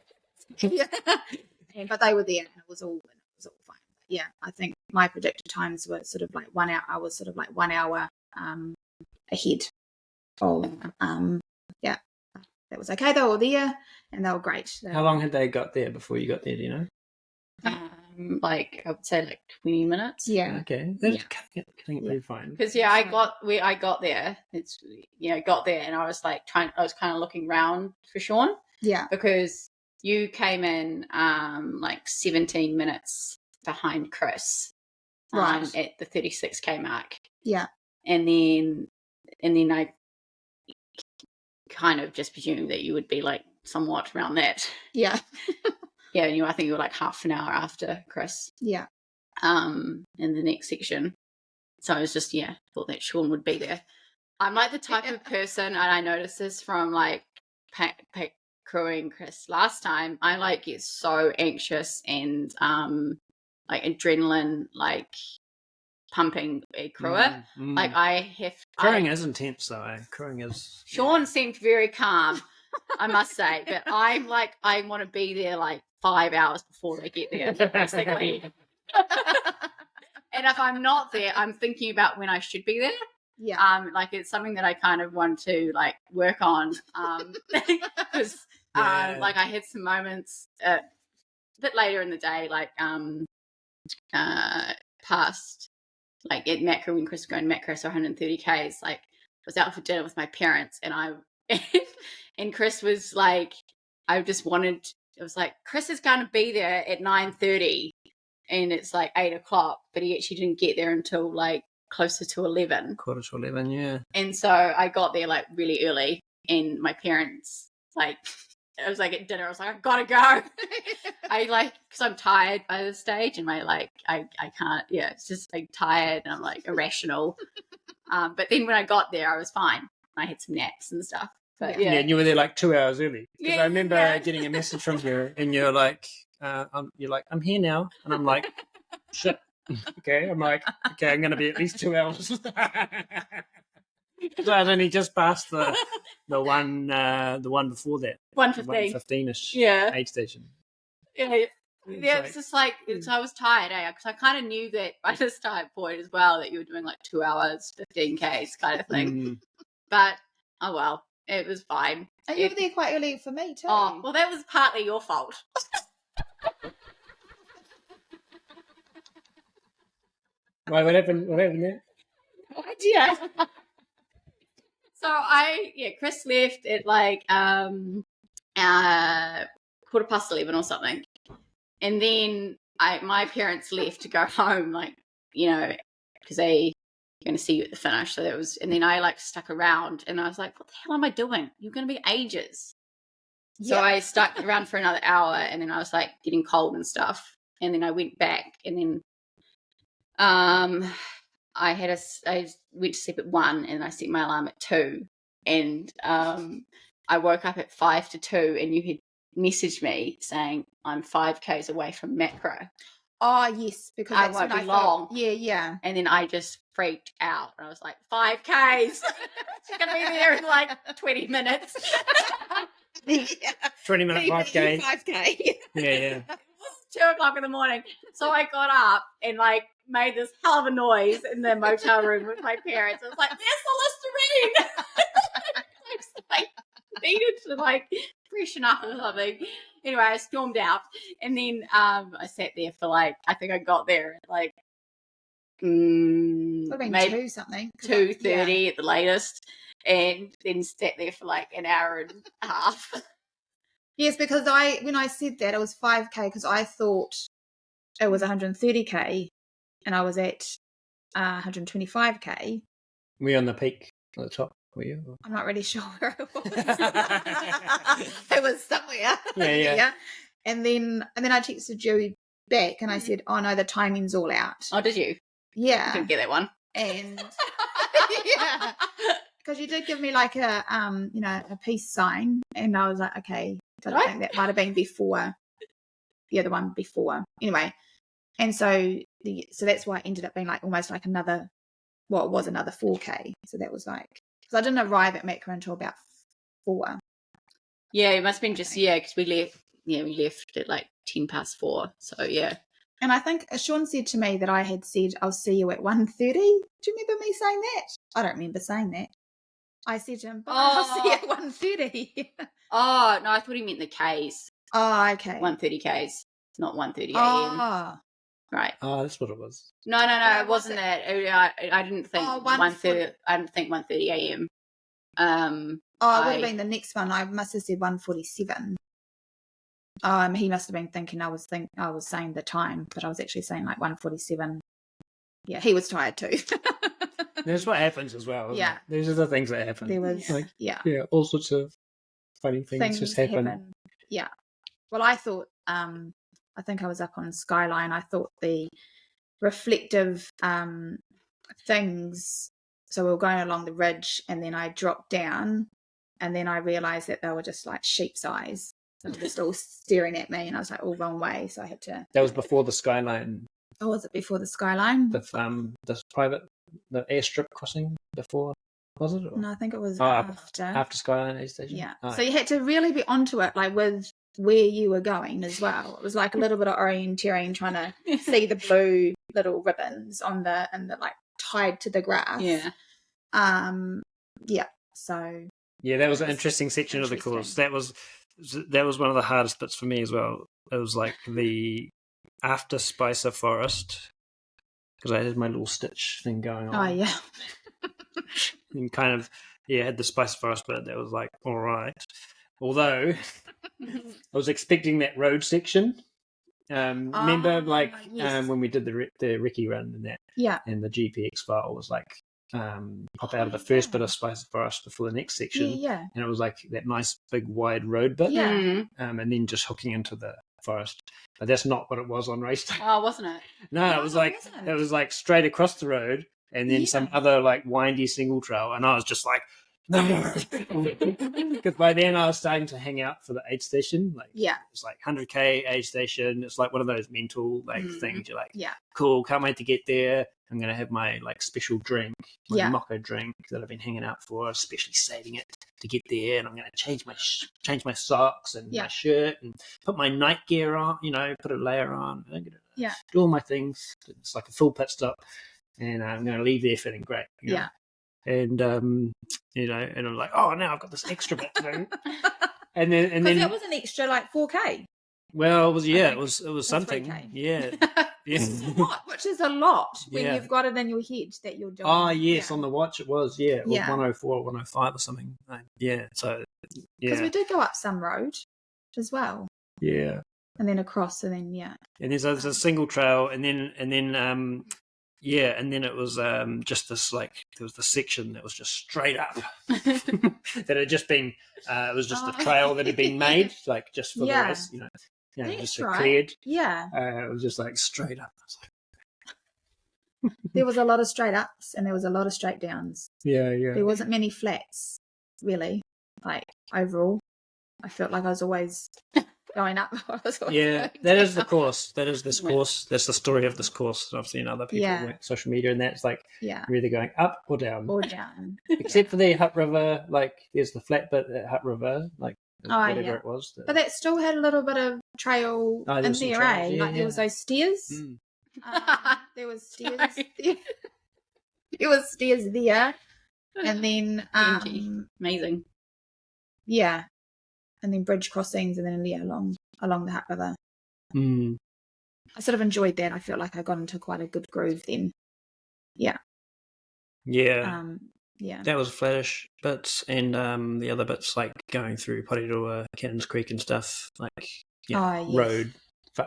But they were there, and it was all fine. I think my predicted times were sort of like 1 hour. I was sort of like 1 hour ahead of that was okay. They were there and they were great. How long had they got there before you got there, do you know? Like I would say like 20 minutes. Yeah. Okay. That's cutting it pretty fine. Because I got there. It's got there and I was like kind of looking around for Sean. Yeah. Because you came in like 17 minutes behind Chris. Right. At the 36k mark. Yeah. And then I kind of just presumed that you would be like somewhat around that. Yeah. Yeah, and I think you were like half an hour after Chris. Yeah. In the next section. So I was just thought that Sean would be there. I'm like the type of person, and I noticed this from like pack crewing Chris last time. I like get so anxious and like adrenaline like pumping a crewer. Like I have crewing is intense though. Crewing is. Sean seemed very calm, I must say, but I'm like I want to be there like 5 hours before they get there, basically. And if I'm not there, I'm thinking about when I should be there. Yeah. Like it's something that I kind of want to like work on. Because like I had some moments a bit later in the day, like past like at macro when Chris was going macro, so 130 Ks, like I was out for dinner with my parents and and Chris was like, I was like, Chris is going to be there at 9:30 and it's like 8 o'clock, but he actually didn't get there until like closer to 11. Quarter to 11, yeah. And so I got there like really early and my parents like, I was like at dinner, I was like, I've got to go. I like, because I'm tired by this stage and my like, I can't, it's just like tired and I'm like irrational. But then when I got there, I was fine. I had some naps and stuff. But and you were there like 2 hours early. Because I remember getting a message from you and you're like, I'm here now. And I'm like, shit. Okay. I'm like, okay, I'm going to be at least 2 hours. Because I had only just passed the one before that. 1:15-ish. Aid station. Yeah. It's just like, I was tired, because I kind of knew that by this time point as well that you were doing like 2 hours, 15 Ks kind of thing. But, oh well, it was fine. And you were there quite early for me too. Oh, well, that was partly your fault. Why, what happened there? No idea. So Chris left at like 11:15 or something. And then my parents left to go home, like, because they were going to see you at the finish. So and then I like stuck around and I was like, what the hell am I doing? You're going to be ages. Yeah. So I stuck around for another hour and then I was like getting cold and stuff. And then I went back and then I went to sleep at 1 and I set my alarm at 2. And I woke up at 5 to 2 and you had messaged me saying I'm 5 Ks away from macro. Oh yes, because I won't be long. Yeah. And then I just freaked out. And I was like, 5 Ks. She's gonna be there in like 20 minutes. 20-minute 5K. 5K. Yeah. 2 o'clock in the morning. So I got up and like made this hell of a noise in the motel room with my parents. I was like, there's the Listerine. I just like needed to like freshen up or something. Anyway, I stormed out and then I sat there for like, I think I got there at like maybe 2:30 at the latest, and then sat there for like an hour and a half. Yes, because when I said that it was 5K because I thought it was 130K and I was at 125K. Were you on the peak at the top? Were you? I'm not really sure where it was. It was somewhere. Yeah. And then I texted you back and I said, oh no, the timing's all out. Oh, did you? Yeah. I didn't get that one. And yeah. Because you did give me like a a peace sign and I was like, okay, I think that might have been before. Yeah, the one before. Anyway. And so that's why it ended up being like almost like another 4K. So that was like, because I didn't arrive at macro until about 4. Yeah, it must have been just, because we left at like 4:10. So yeah. And I think Sean said to me that I had said, I'll see you at 1:30. Do you remember me saying that? I don't remember saying that. I said to him, I'll see you at 1:30. Oh, no, I thought he meant the Ks. Oh, okay. 1:30 Ks, not 1:30 a.m. Oh. Right. Oh, that's what it was. No, it wasn't that. I didn't think 1:30. I didn't think 1:30 a.m. It would have been the next one. I must have said 1:47. He must have been thinking I was saying the time, but I was actually saying like 1:47. Yeah, he was tired too. That's what happens as well. Yeah, it? These are the things that happen. There was all sorts of funny things just happen. Yeah. Well, I thought I think I was up on Skyline. I thought the reflective things. So we were going along the ridge, and then I dropped down, and then I realised that they were just like sheep's eyes. So they were just all staring at me, and I was like, all wrong way. So I had to. That was before the Skyline. Oh, was it before the Skyline? The airstrip crossing before, was it? Or? No, I think it was after. After Skyline Air Station? Yeah. Oh, so you had to really be onto it, like with where you were going as well. It was like a little bit of orienteering, trying to see the blue little ribbons on the like tied to the grass. Yeah. Yeah. So. Yeah, that was an interesting section of the course. That was one of the hardest bits for me as well. It was like the after Spicer Forest, because I had my little stitch thing going on. Oh yeah. And kind of had the Spicer Forest bit that was like all right. Although I was expecting that road section. Remember, when we did the Ricky run and that, and the GPX file was like pop out of the first bit of Spicer Forest before the next section, and it was like that nice big wide road bit, and then just hooking into the forest. But that's not what it was on race day. Oh, wasn't it? No, it was like straight across the road, and then some other like windy single trail, and I was just like. Because by then I was starting to hang out for the aid station. It's like 100k aid station. It's like one of those mental things. You're like, cool, can't wait to get there. I'm gonna have my like special drink, my mocha drink that I've been hanging out for, especially saving it to get there. And I'm gonna change my socks and my shirt and put my night gear on. Put a layer on. Do all my things. It's like a full pit stop, and I'm gonna leave there feeling great. And and I'm like, oh, now I've got this extra bit to do. and then that was an extra like 4k. Well, it was something. 3K. Yeah. Which is a lot when you've got it in your head that you're doing. Oh yes, on the watch it was. It was 104 or 105 or something. So because we did go up some road as well. Yeah. And then across, and then And there's a single trail, and then and then it was just this there was the section that was just straight up that had just been it was just a trail that had been made just for the rest, just cleared. It was just like straight up. I was like... There was a lot of straight ups and there was a lot of straight downs. There wasn't many flats really. Overall, I felt like I was always going up. That is the course. That is this course. That's the story of this course. I've seen other people on social media, and that's you're either going up or down. Except for the Hutt River, there's the flat bit at Hutt River, whatever it was. But that still had a little bit of trail in there, eh? There was those stairs. There was stairs. There was stairs there, and then amazing. Yeah. And then bridge crossings, and then along the Hutt River. I sort of enjoyed that. I felt like I got into quite a good groove then. That was flattish bits, and the other bits going through Porirua, Cannons Creek and stuff, road,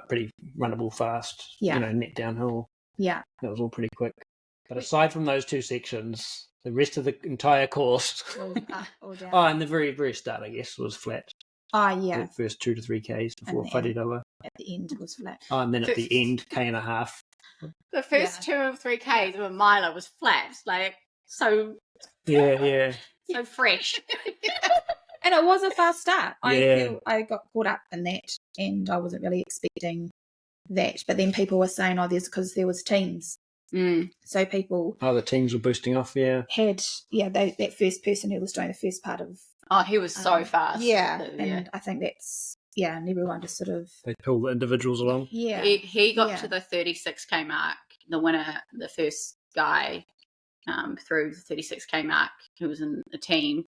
pretty runnable, fast. Net downhill. That was all pretty quick. But aside from those two sections, the rest of the entire course, all down. And the very, very start, I guess, was flat. The first 2 to 3 Ks before Whareroa. At the end, it was flat. And then at the end, K and a half. The first 2 or 3 Ks of a miler was flat, so. So fresh. And it was a fast start. I got caught up in that, and I wasn't really expecting that. But then people were saying, because there was teams. So people... the teams were boosting off, had, that first person who was doing the first part of... he was so fast. And I think that's and everyone just sort of They pull the individuals along. yeah. He got Yeah. to the 36k mark. The winner, the first guy through the 36k mark, who was in a team.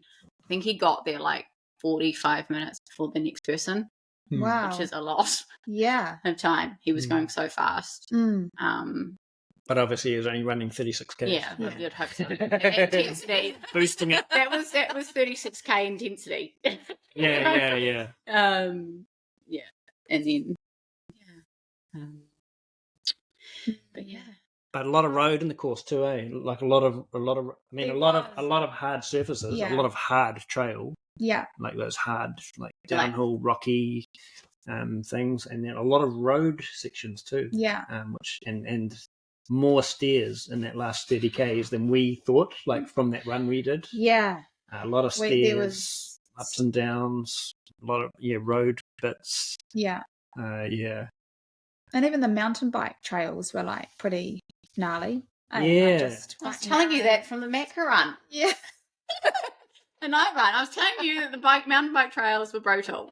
I think he got there like 45 minutes before the next person, Wow. which is a lot Yeah. of time. He was going so fast. But obviously, he was only running 36k. Yeah, you'd hope so. Intensity. Boosting it. That was 36k intensity. Yeah. Yeah, and then but yeah. But a lot of road in the course too, eh? Like a lot of hard surfaces, a lot of hard trail. Yeah. Like those hard, like downhill, rocky things, and then a lot of road sections too. Yeah. Which and more stairs in that last 30k's than we thought. Like from that run we did. Yeah. A lot of stairs, there was ups and downs, a lot of road bits. Yeah. Yeah. And even the mountain bike trails were like pretty gnarly. Yeah. I was telling you that from the macro run. Yeah. The night run. I was telling you that the mountain bike trails were brutal.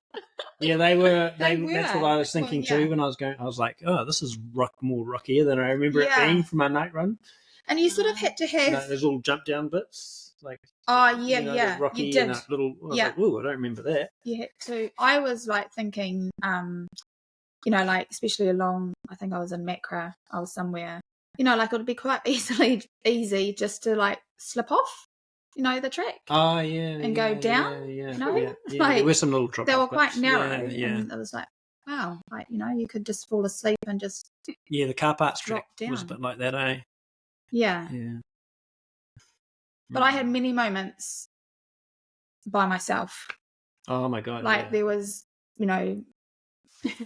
Yeah, they were. They were. That's what I was thinking too when I was going. I was like, oh, this is more rockier than I remember it Yeah. being from our night run. And you sort of had to have Those little jump down bits, like yeah, rocky you did. and a little. I was like, oh, I don't remember that. You had to. I was like thinking, like especially along. I think I was in Macra. I was somewhere. Like it would be quite easy just to like slip off. The track. Oh yeah. And go down. Yeah. Like, there were some little drop. They were quite narrow. Yeah. And I was like, wow, like you could just fall asleep and just. Yeah, the car parts track down. was a bit like that, eh? Yeah. Yeah. But I had many moments by myself. Oh my god. Like there was,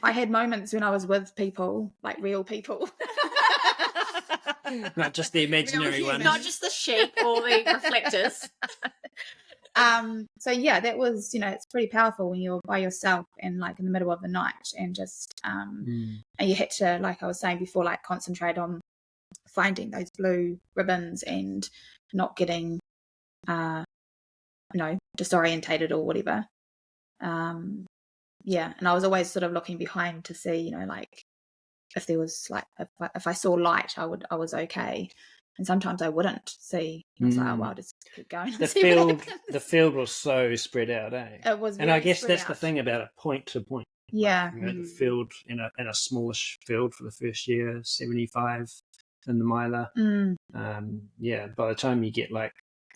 I had moments when I was with people, like real people. Not just the imaginary ones. Not just the sheep or the reflectors. So yeah, that was, it's pretty powerful when you're by yourself and like in the middle of the night and just and you had to, like I was saying before, like concentrate on finding those blue ribbons and not getting disorientated or whatever. And I was always sort of looking behind to see, like if there was like if I saw light, I was okay. And sometimes I wouldn't see. I was like, oh, well, I'll just keep going. The field was so spread out, eh? It was, and I guess that's out. the thing about it, point to point. Yeah, like, the field in a smallish field for the first year, 75 in the miler. By the time you get like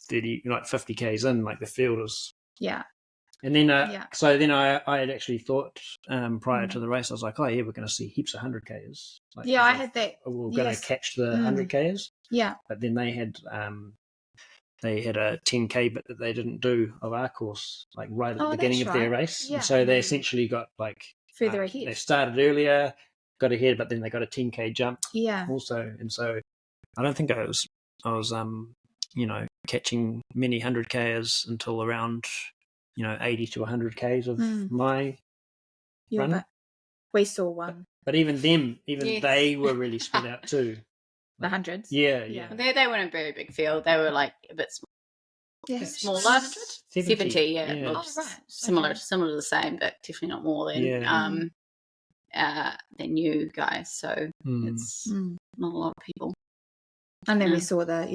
50k's in, like the field is. Yeah. And then, so then I had actually thought prior to the race, I was like, oh yeah, we're going to see heaps of 100k's. Like, I had that. We're going to catch the 100k's. Yeah. But then they had a 10k bit that they didn't do of our course, like right at the beginning of their race. Yeah. And so they essentially got like further ahead. They started earlier, got ahead, but then they got a 10k jump. Yeah. Also, and so I don't think I was catching many 100k's until around 80 to 100k's of my run. But we saw one. But even they were really spread out too. The hundreds. Yeah. They weren't a very big field. They were like a bit smaller. 70, yeah. Oh, right. Similar to the same, but definitely not more than than you guys. So it's not a lot of people. And then we saw the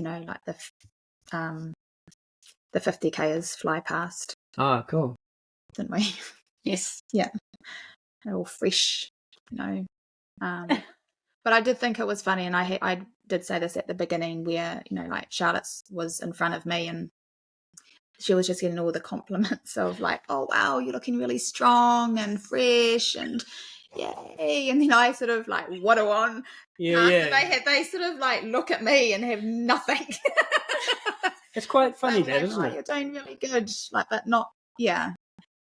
the 50k's fly past. Oh, cool. Didn't we? Yes. Yeah. They're all fresh, But I did think it was funny, and I did say this at the beginning where, like Charlotte was in front of me and she was just getting all the compliments of like, oh, wow, you're looking really strong and fresh and yay. And then I sort of like waddle on. Yeah. They sort of like look at me and have nothing. It's quite funny that, like, isn't it? You're doing really good. Like, but not,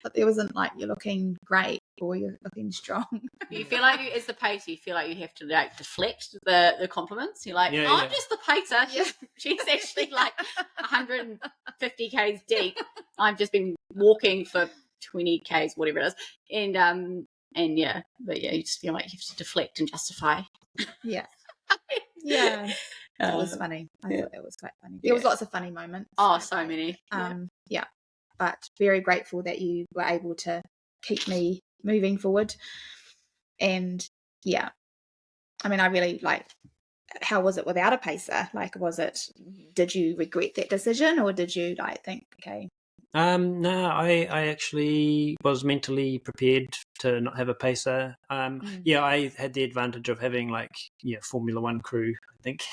but there wasn't like you're looking great or you're looking strong. You feel like as the pacer, you feel like you have to like deflect the compliments. You're like, I'm just the pacer. She's actually like 150k's deep. I've just been walking for 20k's, whatever it is. And you just feel like you have to deflect and justify. Yeah. Yeah. It was funny. I thought it was quite funny. There was lots of funny moments. Oh, so many. But very grateful that you were able to keep me moving forward. And yeah, I mean, I really how was it without a pacer? Did you regret that decision, or did you think, okay? No, I actually was mentally prepared to not have a pacer. Yeah, I had the advantage of having Formula One crew, I think.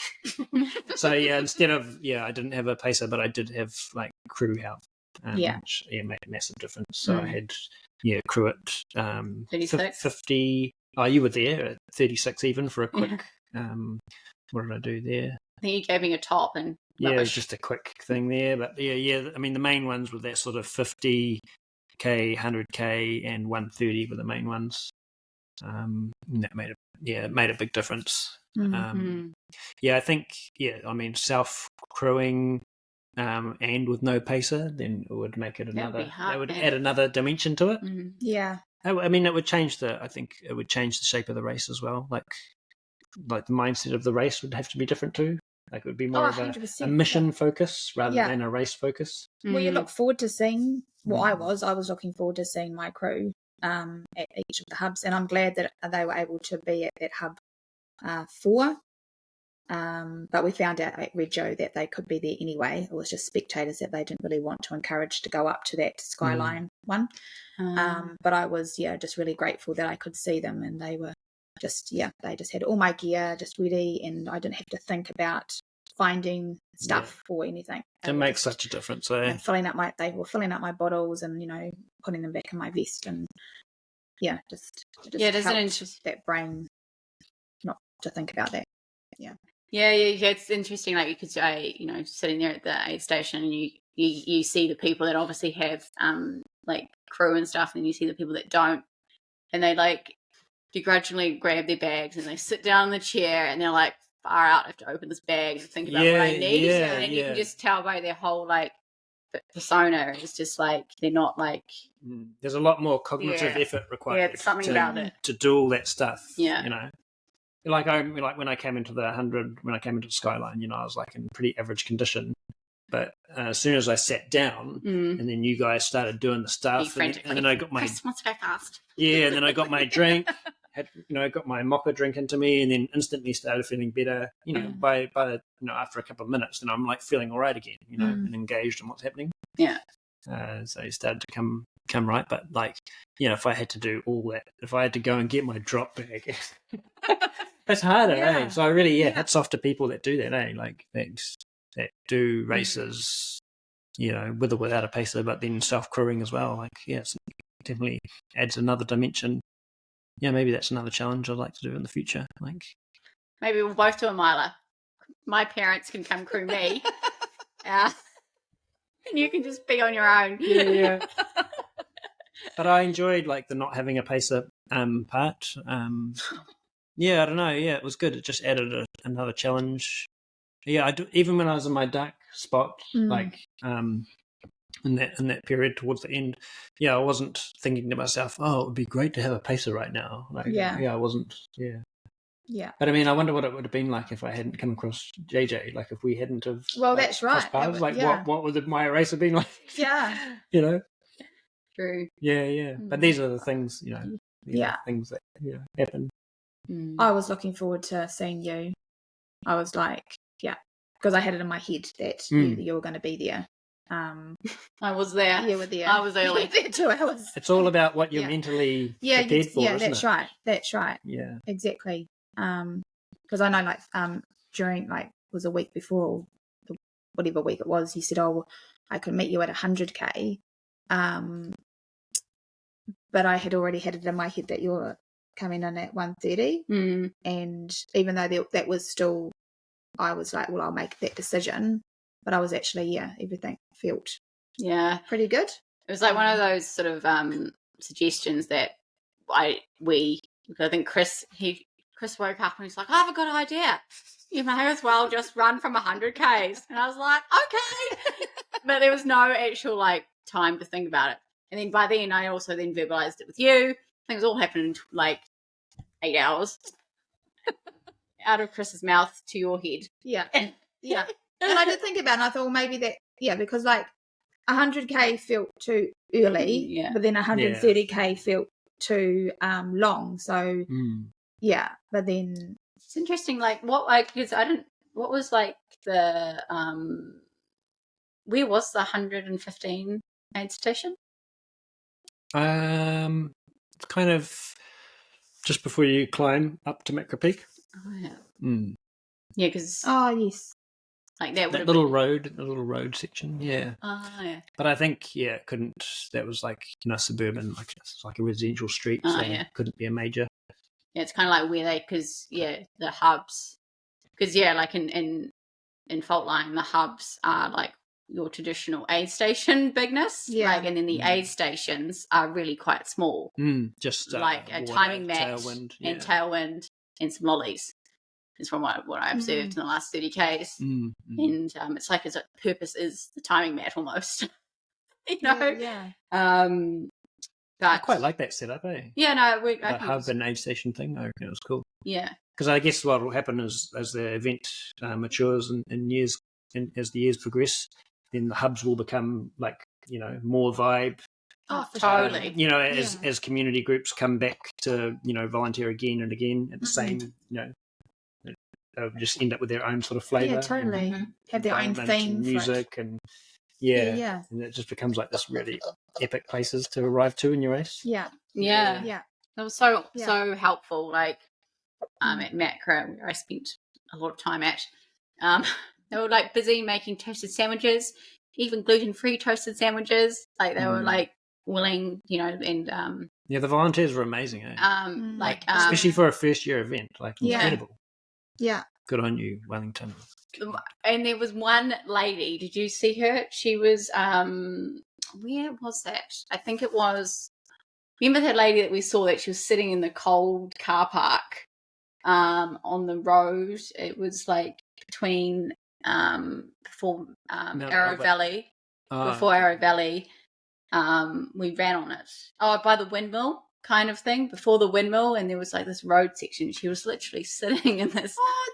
So yeah, instead of I didn't have a pacer, but I did have crew help. Which made a massive difference. So I had crew at 36. 50. Oh, you were there at 36 even for a quick. What did I do there? I think you gave me a top and it was just a quick thing there. But yeah. I mean, the main ones were that sort of 50k, 100k, and 130 were the main ones. That made a big difference. I think I mean, self crewing and with no pacer, then it would make it another. That would add another dimension to it. Yeah. I mean, it would change I think it would change the shape of the race as well. Like the mindset of the race would have to be different too. It would be more of a mission focus rather than a race focus. Well, you look forward to seeing I was looking forward to seeing my crew at each of the hubs, and I'm glad that they were able to be at that hub 4. But we found out at Red Joe that they could be there anyway. It was just spectators that they didn't really want to encourage to go up to that Skyline one. But I was just really grateful that I could see them, and they were they just had all my gear just ready, and I didn't have to think about finding stuff or anything. It makes such a difference. They were filling up my bottles and putting them back in my vest, and just helped that brain not to think about that. Yeah, it's interesting. You could say, sitting there at the aid station, and you see the people that obviously have crew and stuff, and you see the people that don't, and they begrudgingly grab their bags and they sit down in the chair and they're like, far out, I have to open this bag and think about what I need. And you can just tell by their whole persona, it's just they're not there's a lot more cognitive effort required something about it to do all that stuff. I when I came into the 100, when I came into the Skyline, I was in pretty average condition. But as soon as I sat down, and then you guys started doing the stuff, and then I got my Chris wants to go fast. And then I got my drink, got my mocha drink into me, and then instantly started feeling better. By the after a couple of minutes, then I'm feeling all right again. And engaged in what's happening. Yeah. So it started to come right, but if I had to do all that, if I had to go and get my drop bag, that's harder, eh? So I really, hats off to people that do that, eh? That do races, with or without a pacer, but then self-crewing as well. It definitely adds another dimension. Maybe that's another challenge I'd like to do in the future. Maybe we'll both do a miler. My parents can come crew me. And you can just be on your own. Yeah. But I enjoyed the not having a pacer part. I don't know. It was good. It just added another challenge. I do, even when I was in my dark spot, in that period towards the end, I wasn't thinking to myself, oh, it would be great to have a pacer right now. I wasn't. But I mean, I wonder what it would have been like if I hadn't come across JJ. If we hadn't have. Well, that's right. Paths, what would my race have been like? Yeah. True. Yeah. But these are the things, things that happen. I was looking forward to seeing you. I was because I had it in my head that you were going to be there. I was there. You were there. I was early. there 2 hours. It's all about what you're mentally prepared for, isn't that's it? right. That's right. Yeah. Exactly. Because I know during was a week before, whatever week it was, you said, oh, I could meet you at 100k. But I had already had it in my head that you were coming in at 130. And even though that was still, I was like, well, I'll make that decision. But I was actually, everything felt pretty good. It was one of those sort of suggestions that I think Chris woke up and he's like, I have a good idea. You may as well just run from 100Ks. And I was like, okay. But there was no actual time to think about it. And then by then I also then verbalized it with you. Things all happened in 8 hours. Out of Chris's mouth to your head. Yeah. Yeah. And I did think about it, and I thought, well, maybe that, because 100k felt too early, but then 130k felt too long. So yeah, but then it's interesting. Like because what was like the where was the 115 aid station? It's kind of just before you climb up to Macra Peak. Oh yeah. Yeah, because yes, like that little road section. Yeah. Yeah. But I think it couldn't. That was like suburban, like it's like a residential street, so it couldn't be a major. Yeah, it's kind of like where the hubs, because like in Faultline, the hubs are like your traditional aid station bigness, and then the aid stations are really quite small, just like a water, timing mat tailwind, tailwind and some lollies. Is from what I observed in the last 30 Ks, and it's like its purpose is the timing mat almost, But I quite like that setup, eh? Yeah, no, the hub and aid station thing. I reckon it was cool. Yeah, because I guess what will happen is as the event matures and years, and as the years progress, then the hubs will become like more vibe. Oh, totally. As community groups come back to volunteer again and again at the same they'll just end up with their own sort of flavour. Yeah, totally. Have their own theme, and music, and and it just becomes like this really epic places to arrive to in your race. Yeah. That was so helpful. Like at Macra, where I spent a lot of time at, they were like busy making toasted sandwiches, even gluten-free toasted sandwiches. Like they were like willing, and the volunteers were amazing, eh? Especially for a first year event, like incredible. Yeah. Good on you, Wellington. And there was one lady, did you see her? She was where was that? I think it was, remember that lady that we saw that she was sitting in the cold car park on the road? It was like between before Arrow Valley. Before Arrow Valley. We ran on it. Oh, by the windmill kind of thing, before the windmill, and there was like this road section. She was literally sitting in this. Oh,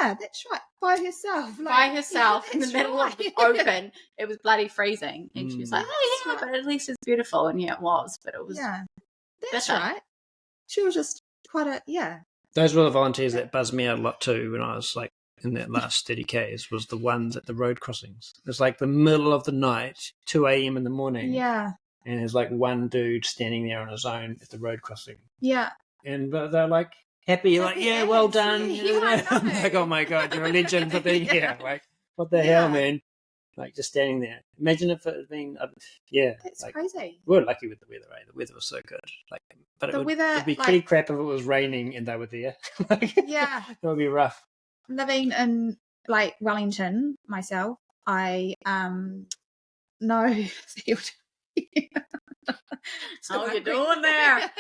yeah, that's right. By herself. In the middle of the open. It was bloody freezing. And she was like, but at least it's beautiful. And it was, but it was. Yeah, that's right. She was just quite Those were the volunteers that buzzed me out a lot too when I was like in that last 30 Ks, was the ones at the road crossings. It's like the middle of the night, 2 a.m. in the morning. Yeah. And there's like one dude standing there on his own at the road crossing. Yeah. And they're like happy, like, well done. I'm like, oh my God, you're a legend for being here. Like, what the hell, man? Like, just standing there. Imagine if it had been, That's like, crazy. We were lucky with the weather, eh? The weather was so good. Like, but it'd be pretty crap if it was raining and they were there. It would be rough. Living in like Wellington myself, I know. How you doing there?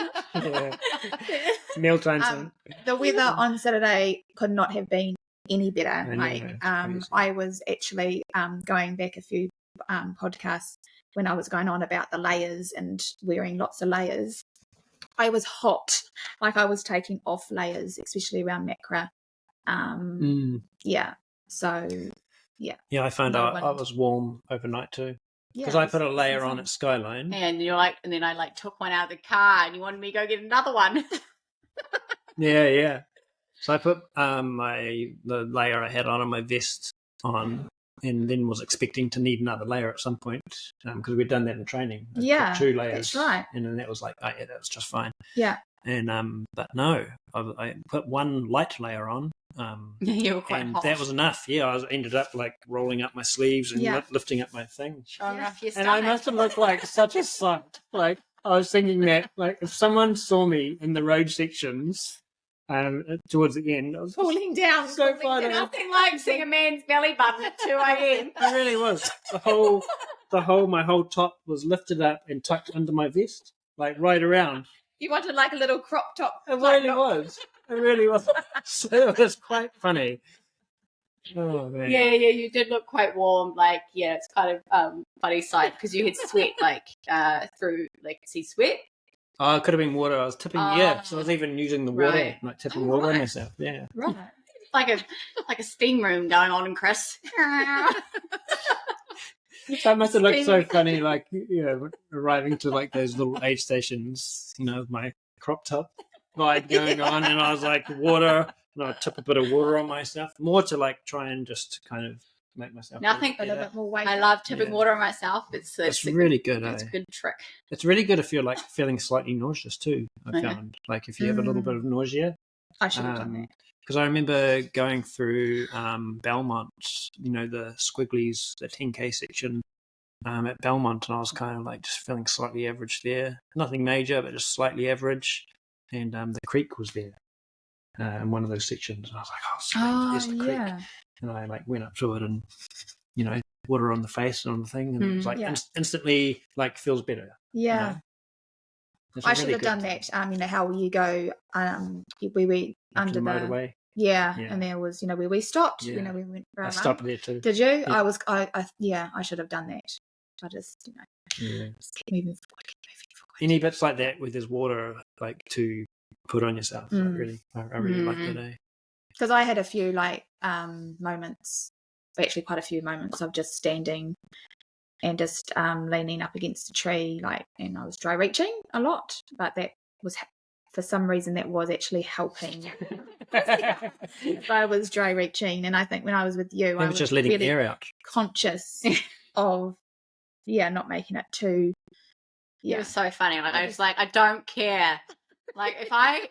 Mealtime. The weather on Saturday could not have been any better. I was actually going back a few podcasts when I was going on about the layers and wearing lots of layers. I was hot, like I was taking off layers, especially around Macra. I found out I was warm overnight too, because I put a layer on at Skyline, and and then I like took one out of the car, and you wanted me to go get another one. So I put the layer I had on my vest on, and then was expecting to need another layer at some point, because we'd done that in training. I put 2 layers, that's right. And then that was like, that was just fine. Yeah. And but no, I put one light layer on. You were quite hot. That was enough. Yeah, I ended up like rolling up my sleeves and lifting up my thing. Showing off your stomach. And I must have looked like such a sight. Like, I was thinking that, like, if someone saw me in the road sections towards the end, I was falling down. So funny. Nothing like seeing a man's belly button at 2 a.m. It really was. My whole top was lifted up and tucked under my vest, like right around. You wanted like a little crop top. It really was. So it was quite funny. Oh man. Yeah, you did look quite warm. Like, it's kind of funny sight because you had sweat like through, like, see sweat. Oh, it could have been water. I was tipping. So I was even using the water, like tipping water on myself. Yeah. Right. Like a steam room going on in Chris. That must have looked so funny, like, arriving to like those little aid stations, with my crop top vibe going on, and I was like, water, and I tip a bit of water on myself, more to like try and just kind of make myself Nothing a little bit more weight. I love tipping water on myself. It's really good. It's a good trick. It's really good if you're like feeling slightly nauseous too. I found like if you have a little bit of nausea, I should have done that. Because I remember going through Belmont, the squigglies, the 10K section at Belmont, and I was kind of like just feeling slightly average there. Nothing major, but just slightly average. And the creek was there in one of those sections. And I was like, oh, sweet, there's the creek. And I like went up to it and, water on the face and on the thing. And it was like instantly like feels better. Yeah. I should have done that. How you go, we were under the motorway. Yeah, and there was, where we stopped. We went for a I run. stopped there too. Did you? Yeah. I should have done that. I just, just keep moving forward. Any bits like that where there's water, like to put on yourself. I really like that. Because I had a few like moments, actually quite a few moments of just standing and just leaning up against a tree, and I was dry reaching a lot, but that was for some reason that was actually helping. I was dry reaching, and I think when I was with you, I was just letting really air out, conscious of not making it too. It was so funny. Like I was like, I don't care. Like if I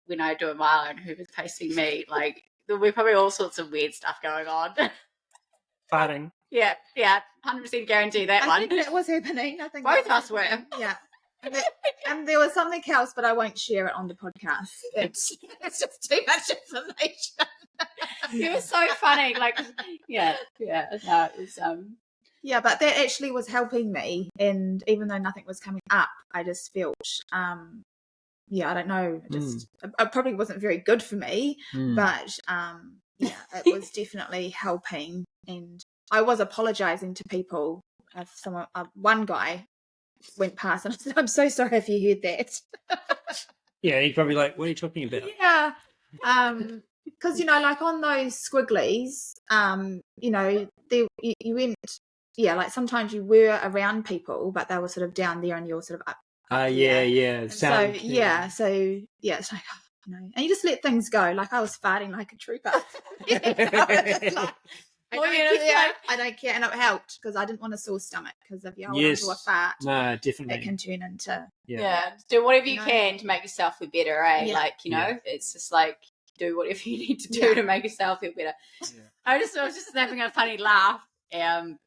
when I do a mile and whoever's pacing me, like there'll be probably all sorts of weird stuff going on. Farting. Yeah, 100% guarantee that one. I think that was happening. I think both of us were. Yeah. And there was something else, but I won't share it on the podcast. It's just too much information. It was so funny. like, no, it was Yeah, but that actually was helping me, and even though nothing was coming up, I just felt I don't know, it probably wasn't very good for me, but it was definitely helping. And I was apologizing to people. If one guy went past, and I said, "I'm so sorry if you heard that." Yeah, he's probably like, "What are you talking about?" Yeah, because like on those squigglies, you went. Yeah, like sometimes you were around people, but they were sort of down there and you're sort of up. Yeah. So it's like, and you just let things go. Like I was farting like a trooper. I don't care. And it helped because I didn't want a sore stomach, because if you hold onto a fart, no, definitely, it can turn into do whatever you can to make yourself feel better, eh? Yeah. It's just like do whatever you need to do to make yourself feel better. I was just having a funny laugh, and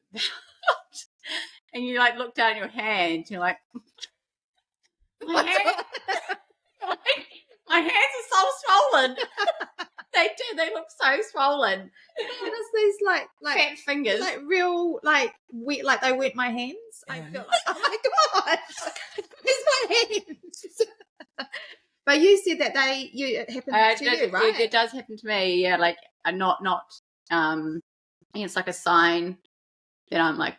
you like look down your hand and you're like, my hands are so swollen. They do. They look so swollen. And it's these like fat fingers, like real wet, like they weren't my hands. I feel like, oh my god, where's my hands? But you said that it happened to you, right? It does happen to me. Yeah, like not. I think it's like a sign that I'm like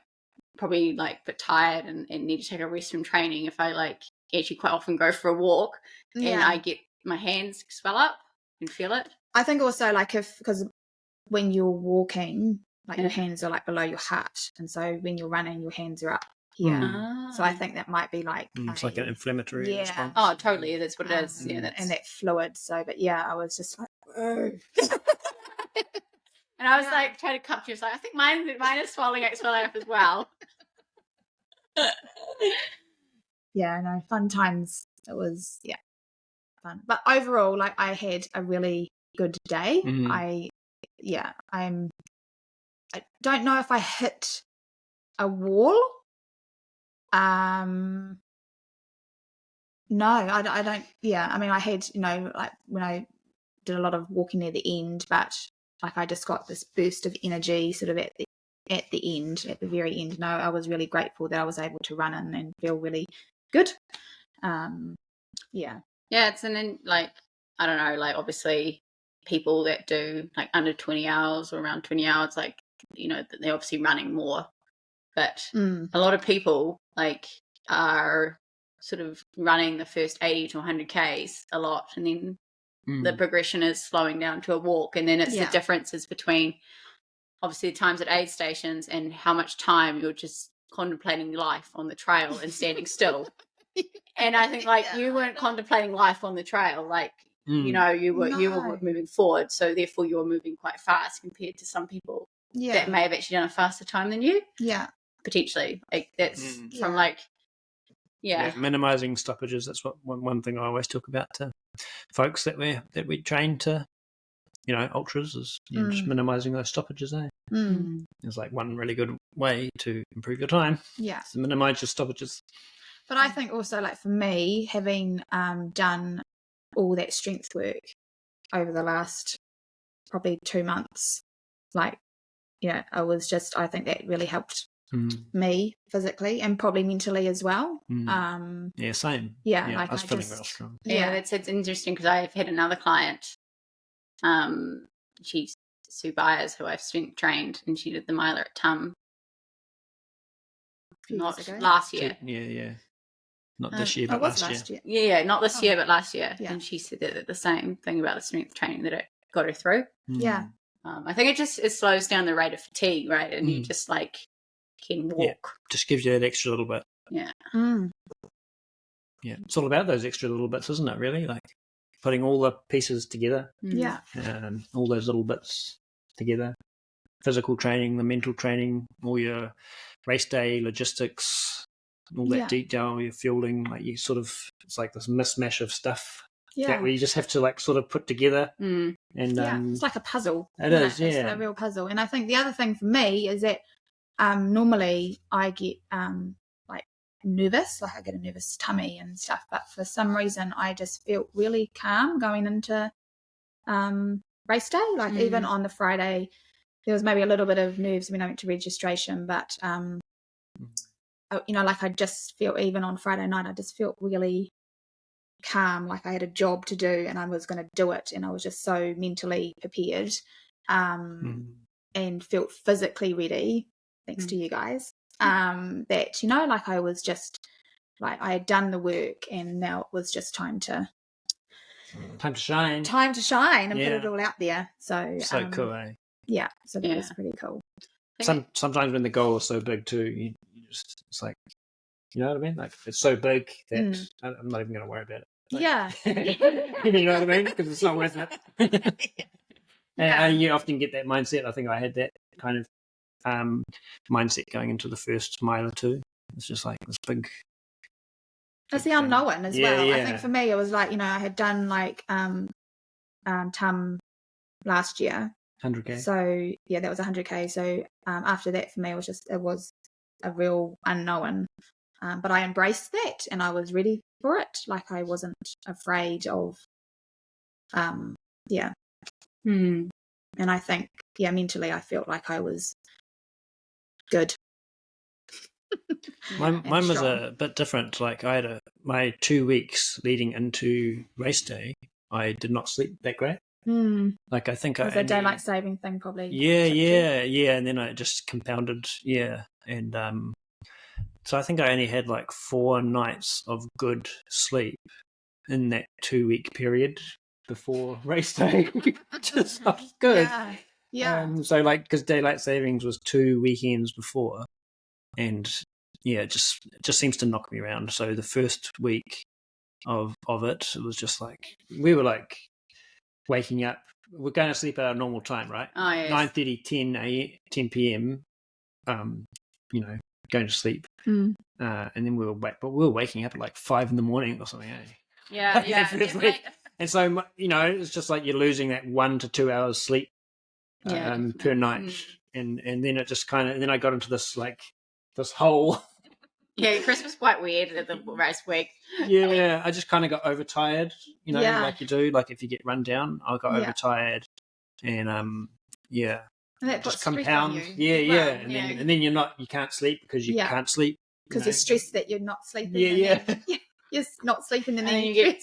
probably like a bit tired and need to take a rest from training. If I like actually quite often go for a walk and I get my hands swell up and feel it. I think also like because when you're walking, like your hands are like below your heart, and so when you're running, your hands are up here. So I think that might be like it's like an inflammatory response. Oh, totally. That's what it is. Yeah, and that fluid. So, but I was just like, oh. And I was like trying to cut you. Like, I think mine is swelling up as well. No, fun times. It was fun, but overall, like I had a really good day. I don't know if I hit a wall. No, I don't. I mean, I had like when I did a lot of walking near the end, but like I just got this burst of energy sort of at the very end. No, I was really grateful that I was able to run in and feel really good. It's like I don't know, like obviously people that do like under 20 hours or around 20 hours, like they're obviously running more, but a lot of people like are sort of running the first 80 to 100 Ks a lot, and then the progression is slowing down to a walk, and then it's the differences between obviously the times at aid stations and how much time you're just contemplating life on the trail and standing still. And I think like you weren't contemplating life on the trail, like you know, you were moving forward, so therefore you were moving quite fast compared to some people that may have actually done a faster time than you. Yeah, potentially. Like that's from like minimizing stoppages. That's what one thing I always talk about to folks that we train to, you know, ultras is just minimizing those stoppages. It's like one really good way to improve your time. Yeah, to minimize your stoppages. But I think also, like for me, having done all that strength work over the last probably 2 months, like, you know, I think that really helped me physically and probably mentally as well. Yeah, same. Yeah, like I was feeling real strong. Yeah, it's interesting because I've had another client, she's Sue Byers, who I've strength trained, and she did the miler at not last year. Yeah. Not this year, but last year. Yeah, not this year, but last year. Yeah. And she said that the same thing about the strength training, that it got her through. Yeah. I think it slows down the rate of fatigue, right? And you just like can walk. Yeah. Just gives you that extra little bit. Yeah. Yeah. It's all about those extra little bits, isn't it, really? Like putting all the pieces together. Yeah. All those little bits together. Physical training, the mental training, all your race day logistics, all that detail, your fielding, like you sort of, it's like this mismatch of stuff that you just have to like sort of put together. And it's like a puzzle. It is, It's a real puzzle. And I think the other thing for me is that normally I get like nervous, like I get a nervous tummy and stuff, but for some reason I just felt really calm going into race day. Like even on the Friday, there was maybe a little bit of nerves when I went to registration, but you know, like I just felt, even on Friday night, I just felt really calm, like I had a job to do and I was going to do it, and I was just so mentally prepared and felt physically ready, thanks to you guys, that, you know, like I was just like, I had done the work and now it was just time to shine and put it all out there. So cool, eh? Yeah, so that was pretty cool. Sometimes when the goal is so big too, you just, it's like, you know what I mean? Like it's so big that I'm not even going to worry about it. Like, you know what I mean? Because it's not worth it. And you often get that mindset. I think I had that kind of mindset going into the first mile too. It's just like this big. It's the unknown as well. Yeah. I think for me, it was like, you know, I had done like TUM last year. 100K. So that was 100K. So after that, for me, it was a real unknown. But I embraced that and I was ready for it. Like I wasn't afraid of, And I think, mentally I felt like I was good. Mine was a bit different. Like I had my 2 weeks leading into race day, I did not sleep that great. Like I think was a daylight saving thing probably. Yeah, and then I just compounded. And so I think I only had like 4 nights of good sleep in that 2 week period before race day, which is not good. Yeah. So like, because daylight savings was 2 weekends before, and it just seems to knock me around. So the first week of it was just like, we were like waking up. We're going to sleep at our normal time, right? Oh, yes. 9:30, 10 p.m. You know, going to sleep, and then we were waking up at like 5 a.m. or something. Eh? Yeah. And so, you know, it's just like you're losing that 1 to 2 hours sleep per night, and then it just kind of, and then I got into this like this whole. Yeah, Chris was quite weird at the race week. Yeah, I just kind of got overtired, you know, like you do. Like if you get run down, I got overtired, and And that just puts stress compound. on you. And then you can't sleep because you can't sleep because you're stressed that you're not sleeping. You're not sleeping, and then you get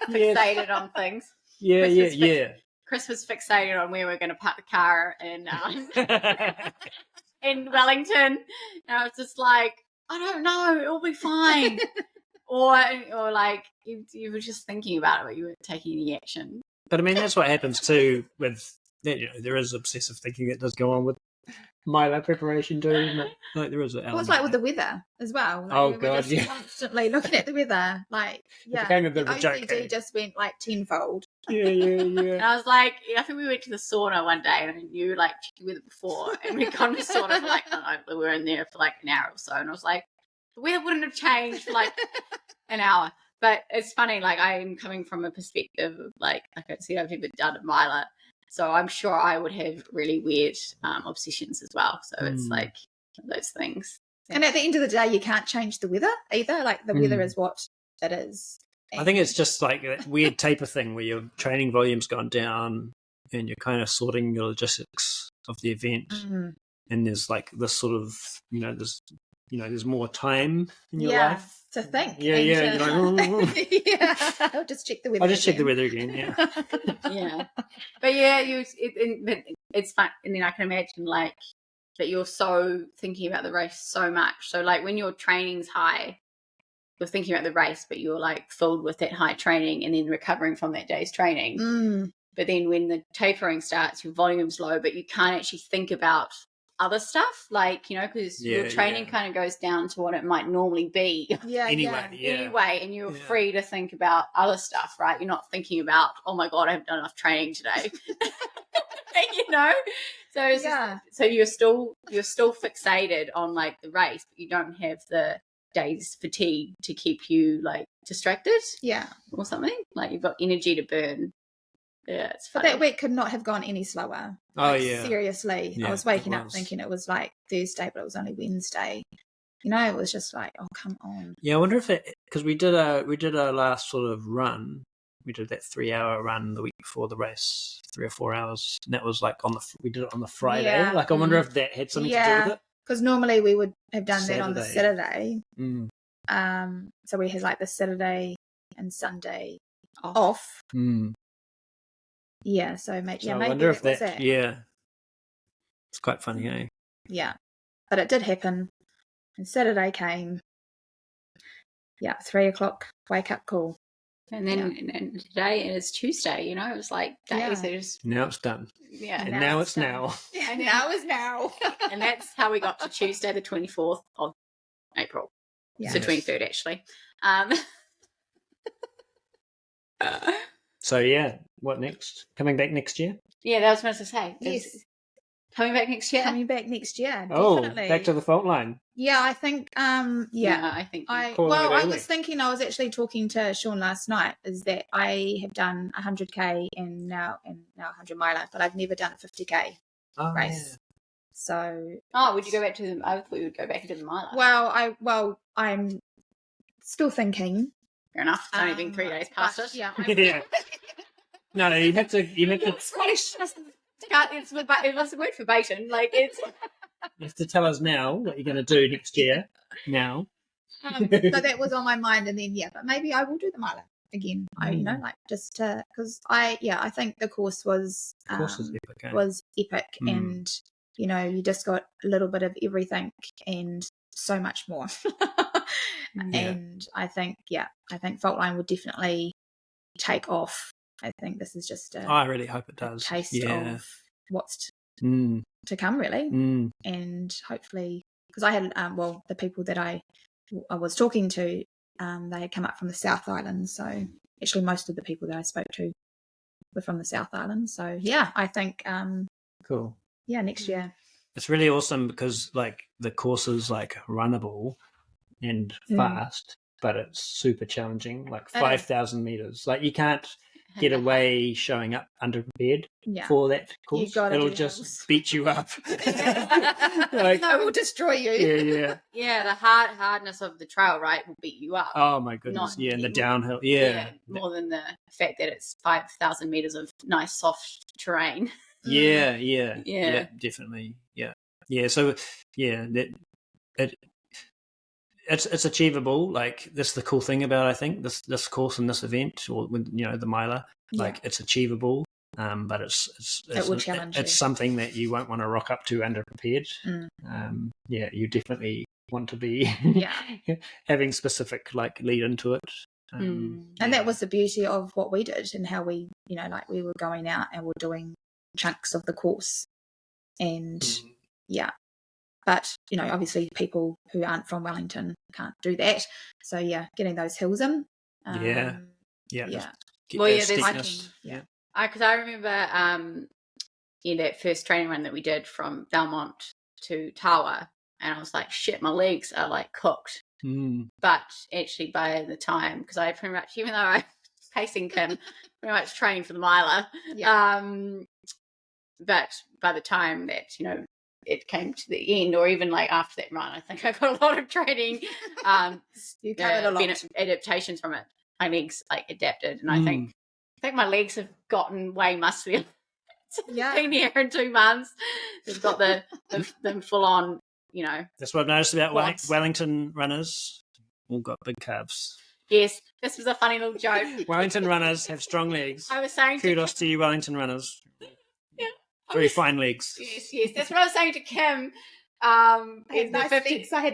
fixated on things. Chris was fixated on where we're going to park the car in Wellington, and I was just like, I don't know, it'll be fine. or like you were just thinking about it, but you weren't taking any action. But I mean, that's what happens too with, there is obsessive thinking that does go on with Milo preparation too, isn't it? Like there is an element. Well, it's like with the weather as well. Like, Oh, we were God, just yeah. constantly looking at the weather. Like, yeah, became a bit the of a joke, OCD eh? just went like tenfold. Yeah. And I was like, I think we went to the sauna one day, and you like checked the weather before, and we'd gone to the sauna for like, I don't know, we were in there for like an hour or so, and I was like, the weather wouldn't have changed for like an hour. But it's funny, like I'm coming from a perspective of like I said, I've never done a miler, so I'm sure I would have really weird obsessions as well. So it's like those things. Yeah. And at the end of the day, you can't change the weather either. Like the weather is what it is. I think it's just like that weird taper thing where your training volume's gone down and you're kind of sorting your logistics of the event, and there's like this sort of there's more time in your life to think. Yeah. You're like, yeah. I'll just check the weather. I'll just check the weather again. Yeah. Yeah. But yeah, it's fun, and then I can imagine like that you're so thinking about the race so much. So like when your training's high, you're thinking about the race, but you're like filled with that high training and then recovering from that day's training. But then when the tapering starts, your volume's low, but you can't actually think about other stuff, like, because your training kind of goes down to what it might normally be. Anyway, and you're free to think about other stuff, right? You're not thinking about, oh my God, I haven't done enough training today. So it's so you're still fixated on like the race, but you don't have the day's fatigue to keep you like distracted, or something. Like you've got energy to burn. Yeah, it's funny. But that week could not have gone any slower. Oh, like, yeah. Seriously. Yeah, I was waking up thinking it was like Thursday, but it was only Wednesday. It was just like, oh, come on. Yeah, I wonder if because we did our last sort of run. We did that 3-hour run the week before the race, 3 or 4 hours, and that was like we did it on the Friday. Yeah. Like, I wonder if that had something to do with it. Because normally we would have done that on the Saturday. So we had like the Saturday and Sunday off. Yeah, so maybe I wonder if that was it. Yeah, it's quite funny, eh? Yeah, but it did happen, and Saturday came. Yeah, 3:00 wake up call, and then and today is Tuesday. It was like days. They just now it's done. Yeah, and now it's now. Yeah, and now is now. And that's how we got to Tuesday, the 24th of April. Yeah, so 23rd actually. So yeah, what next? Coming back next year? Yeah, that was what I was going to say. Yes. Coming back next year? Coming back next year, definitely. Definitely. Back to the Faultline. Yeah, I think, I think... I was thinking, I was actually talking to Sean last night, is that I have done 100K and now 100 miler, but I've never done a 50K race. Yeah. So... Oh, would you go back to them? I thought you would go back into the miler. Well, I'm still thinking... Fair enough. It's only been 3 days past it. Yeah. No, you have to. Scottish. It was a word for baiting. Like it's. You have to tell us now what you're going to do next year. Now. So that was on my mind, and then but maybe I will do the miler again. Just because I think the course was epic, and you just got a little bit of everything and so much more. And I think Faultline would definitely take off. I think this is just I really hope it does. Taste of what's to come, really. And hopefully, because I had the people that I was talking to, they had come up from the South Island. So actually, most of the people that I spoke to were from the South Island. So I think cool. Yeah, next year. It's really awesome because like the course is like runnable and fast, but it's super challenging. Like 5,000 meters. Like you can't get away showing up underprepared for that course. It'll just beat you up. It will destroy you. Yeah, the hardness of the trail, right, will beat you up. Oh my goodness. And the downhill. More than the fact that it's 5,000 meters of nice soft terrain. Yeah, definitely. Yeah. So it's achievable. Like that's the cool thing about I think this course and this event, or the miler. Like it's achievable, but it will challenge you. It's something that you won't want to rock up to underprepared. You definitely want to be having specific like lead into it. And that was the beauty of what we did and how we, like we were going out and we're doing chunks of the course. And but, obviously people who aren't from Wellington can't do that. So, getting those hills in. Yeah. Well, there's steepness. Because I remember that first training run that we did from Belmont to Tawa, and I was like, shit, my legs are like cooked. But actually by the time, because I pretty much, even though I was pacing Kim, pretty much training for the miler, but by the time that, it came to the end, or even like after that run, I think I got a lot of training, you covered a lot. Adaptations from it. My legs like adapted, and I think my legs have gotten way musclier. Been here in 2 months. They've got the full on, That's what I've noticed about Wellington runners. All got big calves. Yes, this was a funny little joke. Wellington runners have strong legs. I was saying kudos to you, Wellington runners. Very fine legs. Yes. That's what I was saying to Kim. I had nice legs. I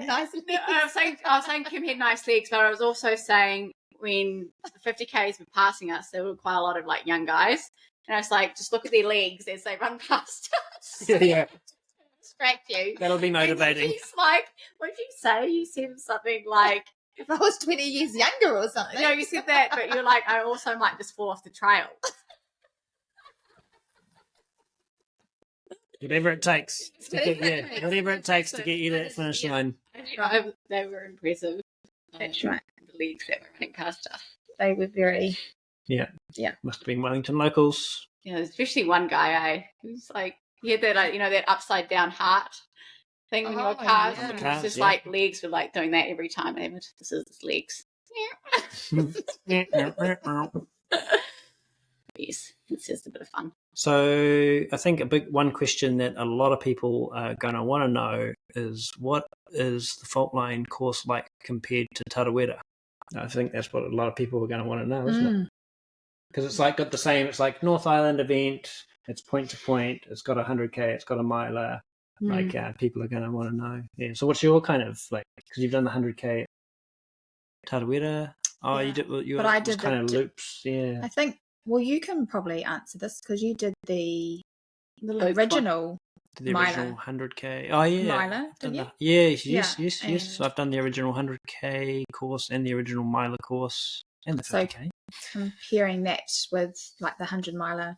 was saying Kim had nice legs, but I was also saying when the 50Ks were passing us, there were quite a lot of like young guys. And I was like, just look at their legs as they run past us. Yeah. Distract you. That'll be motivating. He's like, what did you say? You said something like, if I was 20 years younger or something. No, you said that, but you're like, I also might just fall off the trail. Whatever it takes to get you to that finish line. They were impressive. That's right. The leagues that were running past us. They were very... Yeah. Must have been Wellington locals. Yeah, especially one guy, who's like, he had that, that upside down heart thing on your calves. Yeah. And it was just like legs were like doing that every time. This is his legs. Yes, it's just a bit of fun. So I think one question that a lot of people are going to want to know is, what is the Faultline course like compared to Tarawera? I think that's what a lot of people are going to want to know, isn't it? Because it's like got the same. It's like North Island event. It's point to point. It's got 100K. It's got a miler. Like people are going to want to know. Yeah. So what's your kind of like? Because you've done the 100K at Tarawera. Oh, you did. But I did kind of loops. Yeah. I think. Well, you can probably answer this because you did the original. The original 100K. Oh yeah. Miler, didn't you? Yes. I've done the original 100K course and the original miler course and the 50K. Comparing that with like the 100 miler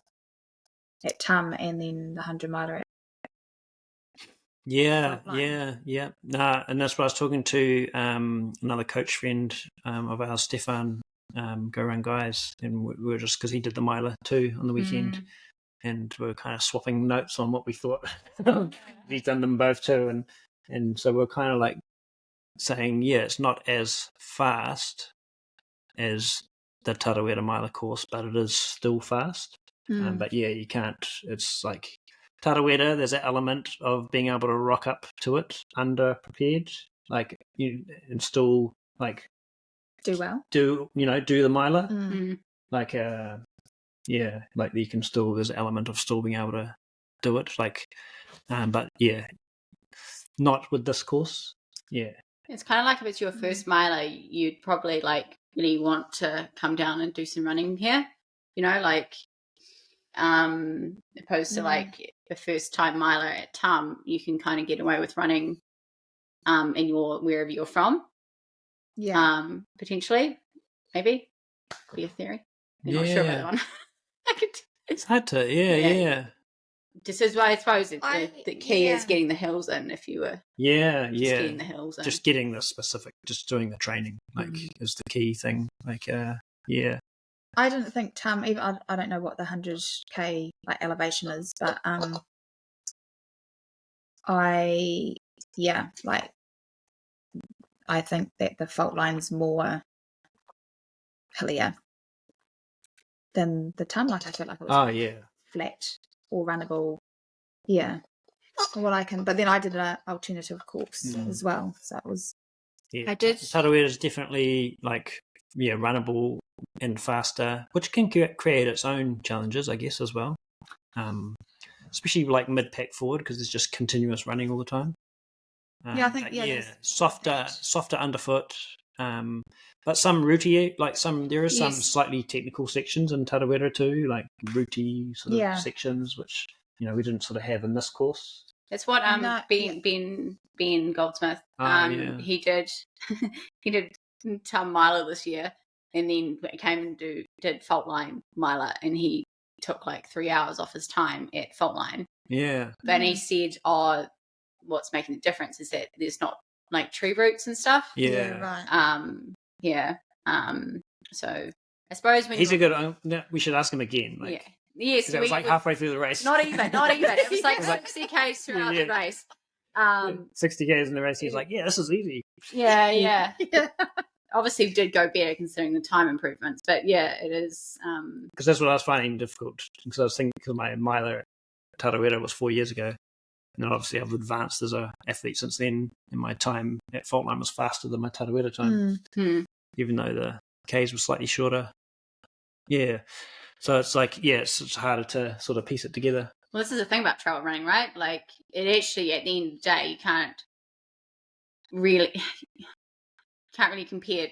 at TUM and then the 100 miler at Yeah. Nah, and that's what I was talking to another coach friend of ours, Stefan, Go Run Guys, and we were just, because he did the miler too on the weekend, and we were kind of swapping notes on what we thought. He's done them both too, and so we're kind of like saying, it's not as fast as the Tarawera miler course, but it is still fast. But you can't. It's like Tarawera, there's an element of being able to rock up to it under prepared, like you install, like do well, do the miler, like like you can still, there's an element of still being able to do it, like, but not with this course. It's kind of like if it's your first miler, you'd probably like really want to come down and do some running here, like opposed to like the first time miler at TUM, you can kind of get away with running in wherever you're from. Potentially, maybe be a theory. I'm not sure about that one. It's hard to Just as well, I suppose the key is getting the hills in. If you were getting the hills in, just getting the specific, just doing the training is the key thing. Like I didn't think TUM, even I don't know what the 100K like elevation is, but I think that the Faultline's more hillier than the TUM. Like I felt like it was flat or runnable. Yeah. Well, but then I did an alternative course as well, so it was. I did. Tarawera is definitely like runnable and faster, which can create its own challenges, I guess, as well. Especially like mid-pack forward, because there's just continuous running all the time. I think softer underfoot, But some routey, there are some Yes. slightly technical sections in Tarawera too, like routey sort of sections, which we didn't sort of have in this course. That's what Ben Goldsmith he did he did Tom Miler this year, and then came and did Faultline Miler, and he took like 3 hours off his time at Faultline. Yeah. But he said, what's making the difference is that there's not like tree roots and stuff. Yeah. Right. So I suppose when he's a good. We should ask him again. Yes, it was halfway through the race. Not even. It was like 60 k's throughout the race. 60 k's in the race. He's like, yeah, this is easy. Yeah. Obviously, did go better considering the time improvements, but yeah, it is. Because that's what I was finding difficult. Because I was thinking, because my miler at Tarawera was 4 years ago, and then obviously I've advanced as an athlete since then. And my time at Faultline was faster than my Tarawera time, even though the k's were slightly shorter. Yeah. So it's like, it's harder to sort of piece it together. Well, this is the thing about trail running, right? Like, it actually, at the end of the day, you can't really compare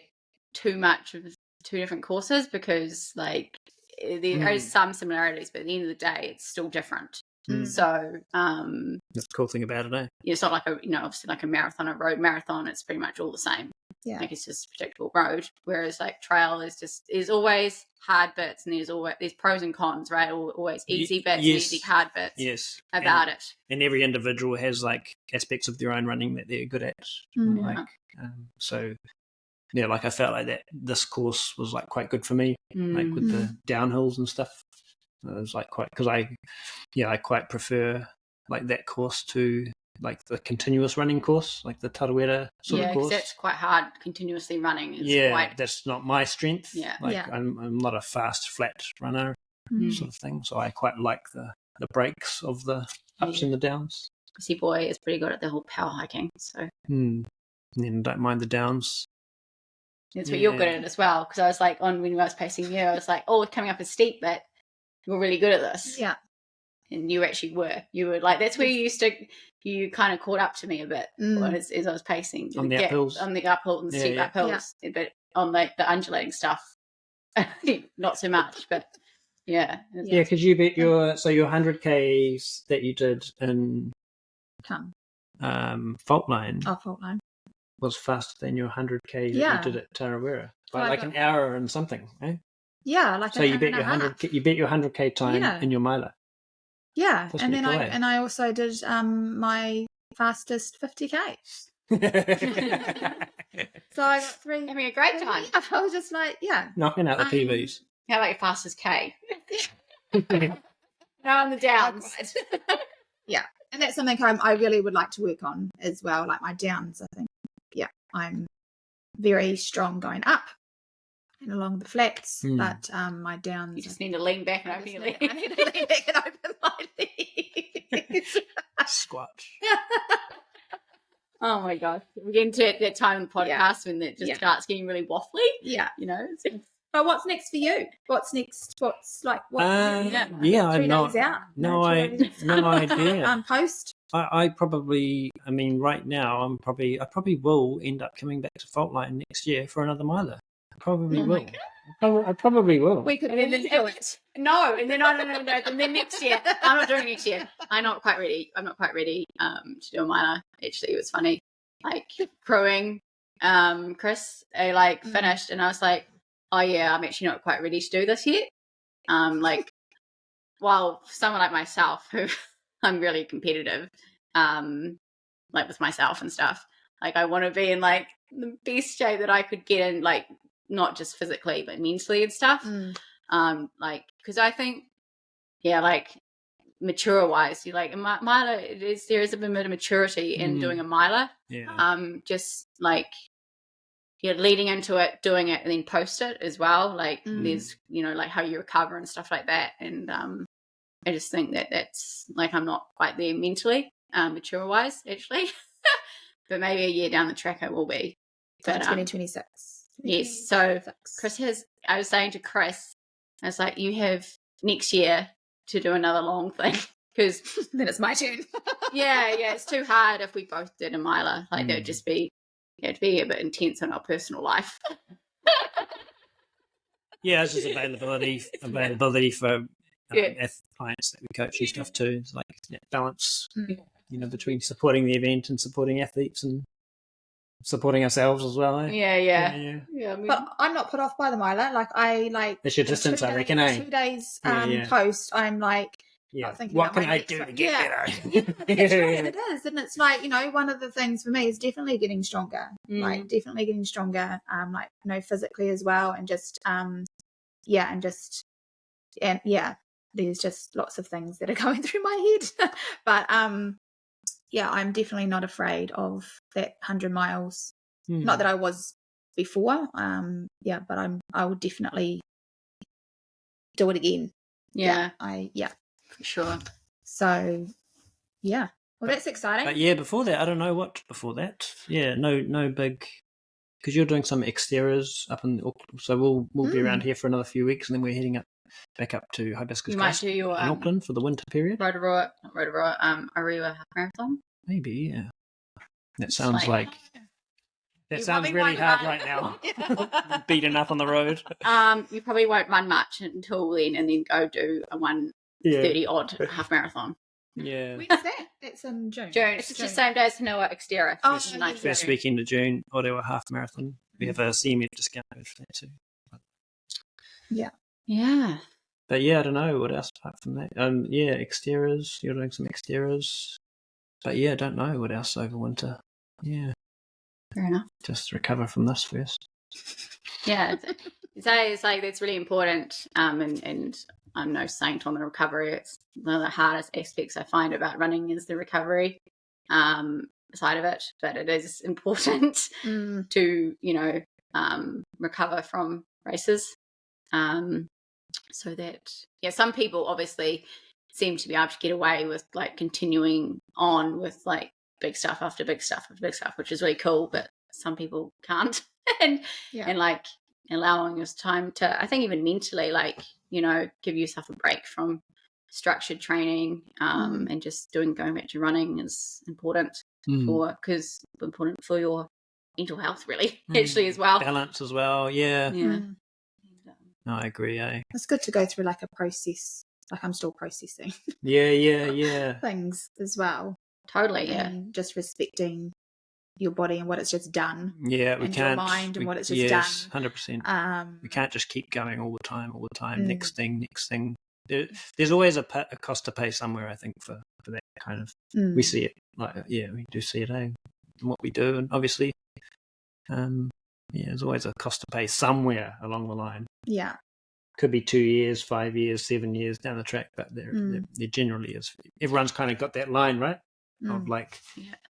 too much of two different courses, because, like, there are some similarities, but at the end of the day, it's still different. So, that's the cool thing about it, eh? It's not like obviously like a marathon, a road marathon, it's pretty much all the same. Yeah. Like, it's just predictable road. Whereas like trail is always hard bits, and there's pros and cons, right? Always easy bits, easy hard bits. About it. And every individual has like aspects of their own running that they're good at. So yeah, like I felt like that this course was like quite good for me, like with the downhills and stuff. It was like quite, because I quite prefer like that course to like the continuous running course, like the Tarawera sort of course. Yeah, because that's quite hard, continuously running. That's not my strength. Yeah. I'm not a fast, flat runner sort of thing. So I quite like the breaks of the ups and the downs. See, boy is pretty good at the whole power hiking. So. And then don't mind the downs. That's what you're good at as well. Because I was like, when I was pacing you, I was like, oh, coming up is steep, but you're really good at this. Yeah. And you actually were. You were like, that's where you kind of caught up to me a bit as I was pacing. On the uphills. On the uphills and steep uphills. Yeah. But on the undulating stuff, not so much. But yeah. Yeah, because you beat your 100Ks that you did in Faultline. Oh, Faultline. Was faster than your 100K that you did at Tarawera. By like an hour and something, eh? Yeah, like so you beat your 100K time in your miler. Yeah, and then I also did my fastest 50K. So I got 3. Having a great time. I was just like, knocking out the PBs. How about your fastest K? No, on the downs. Yeah, and that's something I really would like to work on as well, like my downs. I think, I'm very strong going up and along the flats, but my downs. You just need to lean back and open your legs. I need to lean back and open my legs. Squat. Oh my gosh, we're getting to that time in the podcast when it just starts getting really waffly. Yeah, But what's next for you? What's next? What's like? What? I'm 3 days out. No idea. Post. I probably. I mean, right now, I probably will end up coming back to Faultline next year for another miler. I probably will. I probably will. We could do it. No, and then no. And then next year, I'm not doing next year. I'm not quite ready to do a miler. Actually, it was funny. Like crewing, Chris, I finished, and I was like, oh yeah, I'm actually not quite ready to do this yet. Well, for someone like myself, who I'm really competitive, like with myself and stuff. Like I want to be in like the best shape that I could get in, like not just physically but mentally and stuff. Because I think, like mature wise, you like a miler. There is a bit of maturity in doing a miler. Yeah. Just like leading into it, doing it, and then post it as well. Like there's like how you recover and stuff like that. And I just think that's like I'm not quite there mentally, mature wise actually. But maybe a year down the track I will be. But 2026. Yes. So I was saying to Chris, I was like, you have next year to do another long thing, because then it's my turn. yeah, it's too hard if we both did a miler. Like that would just be to be a bit intense in our personal life. Yeah, it's just availability for clients that we coach and stuff too. It's like balance, between supporting the event and supporting athletes and supporting ourselves as well. Eh? Yeah. But I'm not put off by the mile. It's your distance, I reckon. 2 days post. I'm like, thinking what about can I do to get better? It is, and it's like, one of the things for me is definitely getting stronger. Definitely getting stronger. Physically as well, and just there's just lots of things that are going through my head. But I'm definitely not afraid of that 100 miles. Not that I was before. But I will definitely do it again. For sure. So well, that's exciting. But before that, I don't know what before that. No big, because you're doing some exteriors up in Auckland, so we'll be around here for another few weeks, and then we're heading back up to Hibiscus Coast do your, in Auckland for the winter period. Rotorua, Ariwa half marathon. Maybe, yeah. That sounds like. That sounds really hard right now. Beaten up on the road. You probably won't run much until then, and then go do a 1:30 odd half marathon. Yeah. When's that? It's in June. It's just the same day as Hanoa Exterior. First weekend of June, Orewa half marathon. We have a CMF discount code for that too. Yeah. But I don't know what else apart from that. Exteriors. You're doing some exteriors. But I don't know what else over winter. Yeah. Fair enough. Just recover from this first. Yeah. It's like that's really important. And I'm no saint on the recovery. It's one of the hardest aspects I find about running is the recovery side of it. But it is important to, recover from races. So that, some people obviously seem to be able to get away with like continuing on with like big stuff after big stuff after big stuff, which is really cool. But some people can't. and like allowing us time to, I think even mentally, like, give yourself a break from structured training and just going back to running is important because important for your mental health really actually as well. Balance as well. No, I agree. It's good to go through like a process. Like I'm still processing. Things as well. Totally. And just respecting your body and what it's just done. Yeah, we and can't. Your mind and what it's just done. 100%. We can't just keep going all the time. Next thing. There's always a cost to pay somewhere. I think for that kind of. We see it we do see it. In what we do, and obviously, there's always a cost to pay somewhere along the line. Yeah. Could be 2 years, 5 years, 7 years down the track, but there generally is. Everyone's kind of got that line, right? Of like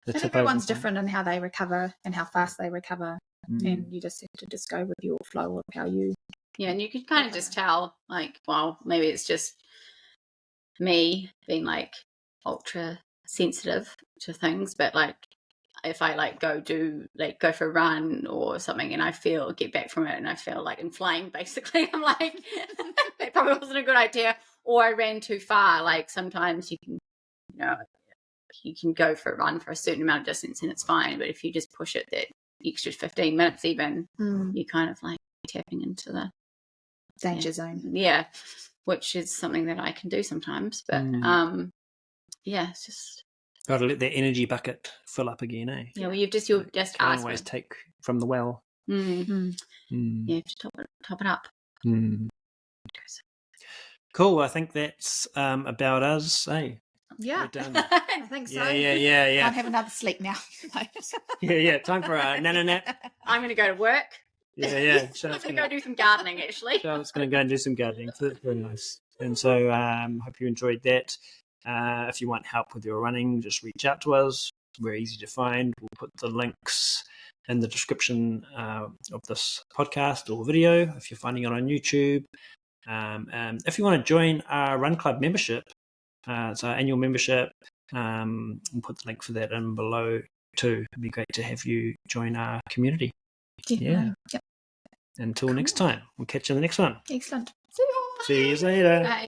the tip. Everyone's different in how they recover and how fast they recover, and you just have to just go with your flow of how you. Yeah, and you can kind of just tell, like, well, maybe it's just me being like ultra sensitive to things, but like if I like go for a run or something and I get back from it and I feel like inflamed, basically, I'm like, that probably wasn't a good idea. Or I ran too far. Like sometimes you can, you can go for a run for a certain amount of distance and it's fine. But if you just push it that extra 15 minutes even, you kind of like tapping into the danger zone. Yeah, which is something that I can do sometimes. But it's just. Got to let that energy bucket fill up again, eh? Yeah, well, you've just asked. Always take from the well. You have to top it up. Cool. I think that's about us, eh? Yeah, we're done. I think so. Yeah. Can't have another sleep now. Time for a nana nap. I'm going to go to work. Yeah. I'm going to go do some gardening, actually. Charlotte's going to go and do some gardening. So that's very nice. And so hope you enjoyed that. If you want help with your running, just reach out to us. We're easy to find. We'll put the links in the description of this podcast or video if you're finding it on YouTube. If you want to join our Run Club membership, it's our annual membership. We'll put the link for that in below too. It'd be great to have you join our community. Definitely. Until next time, we'll catch you in the next one. Excellent. See you later. Bye.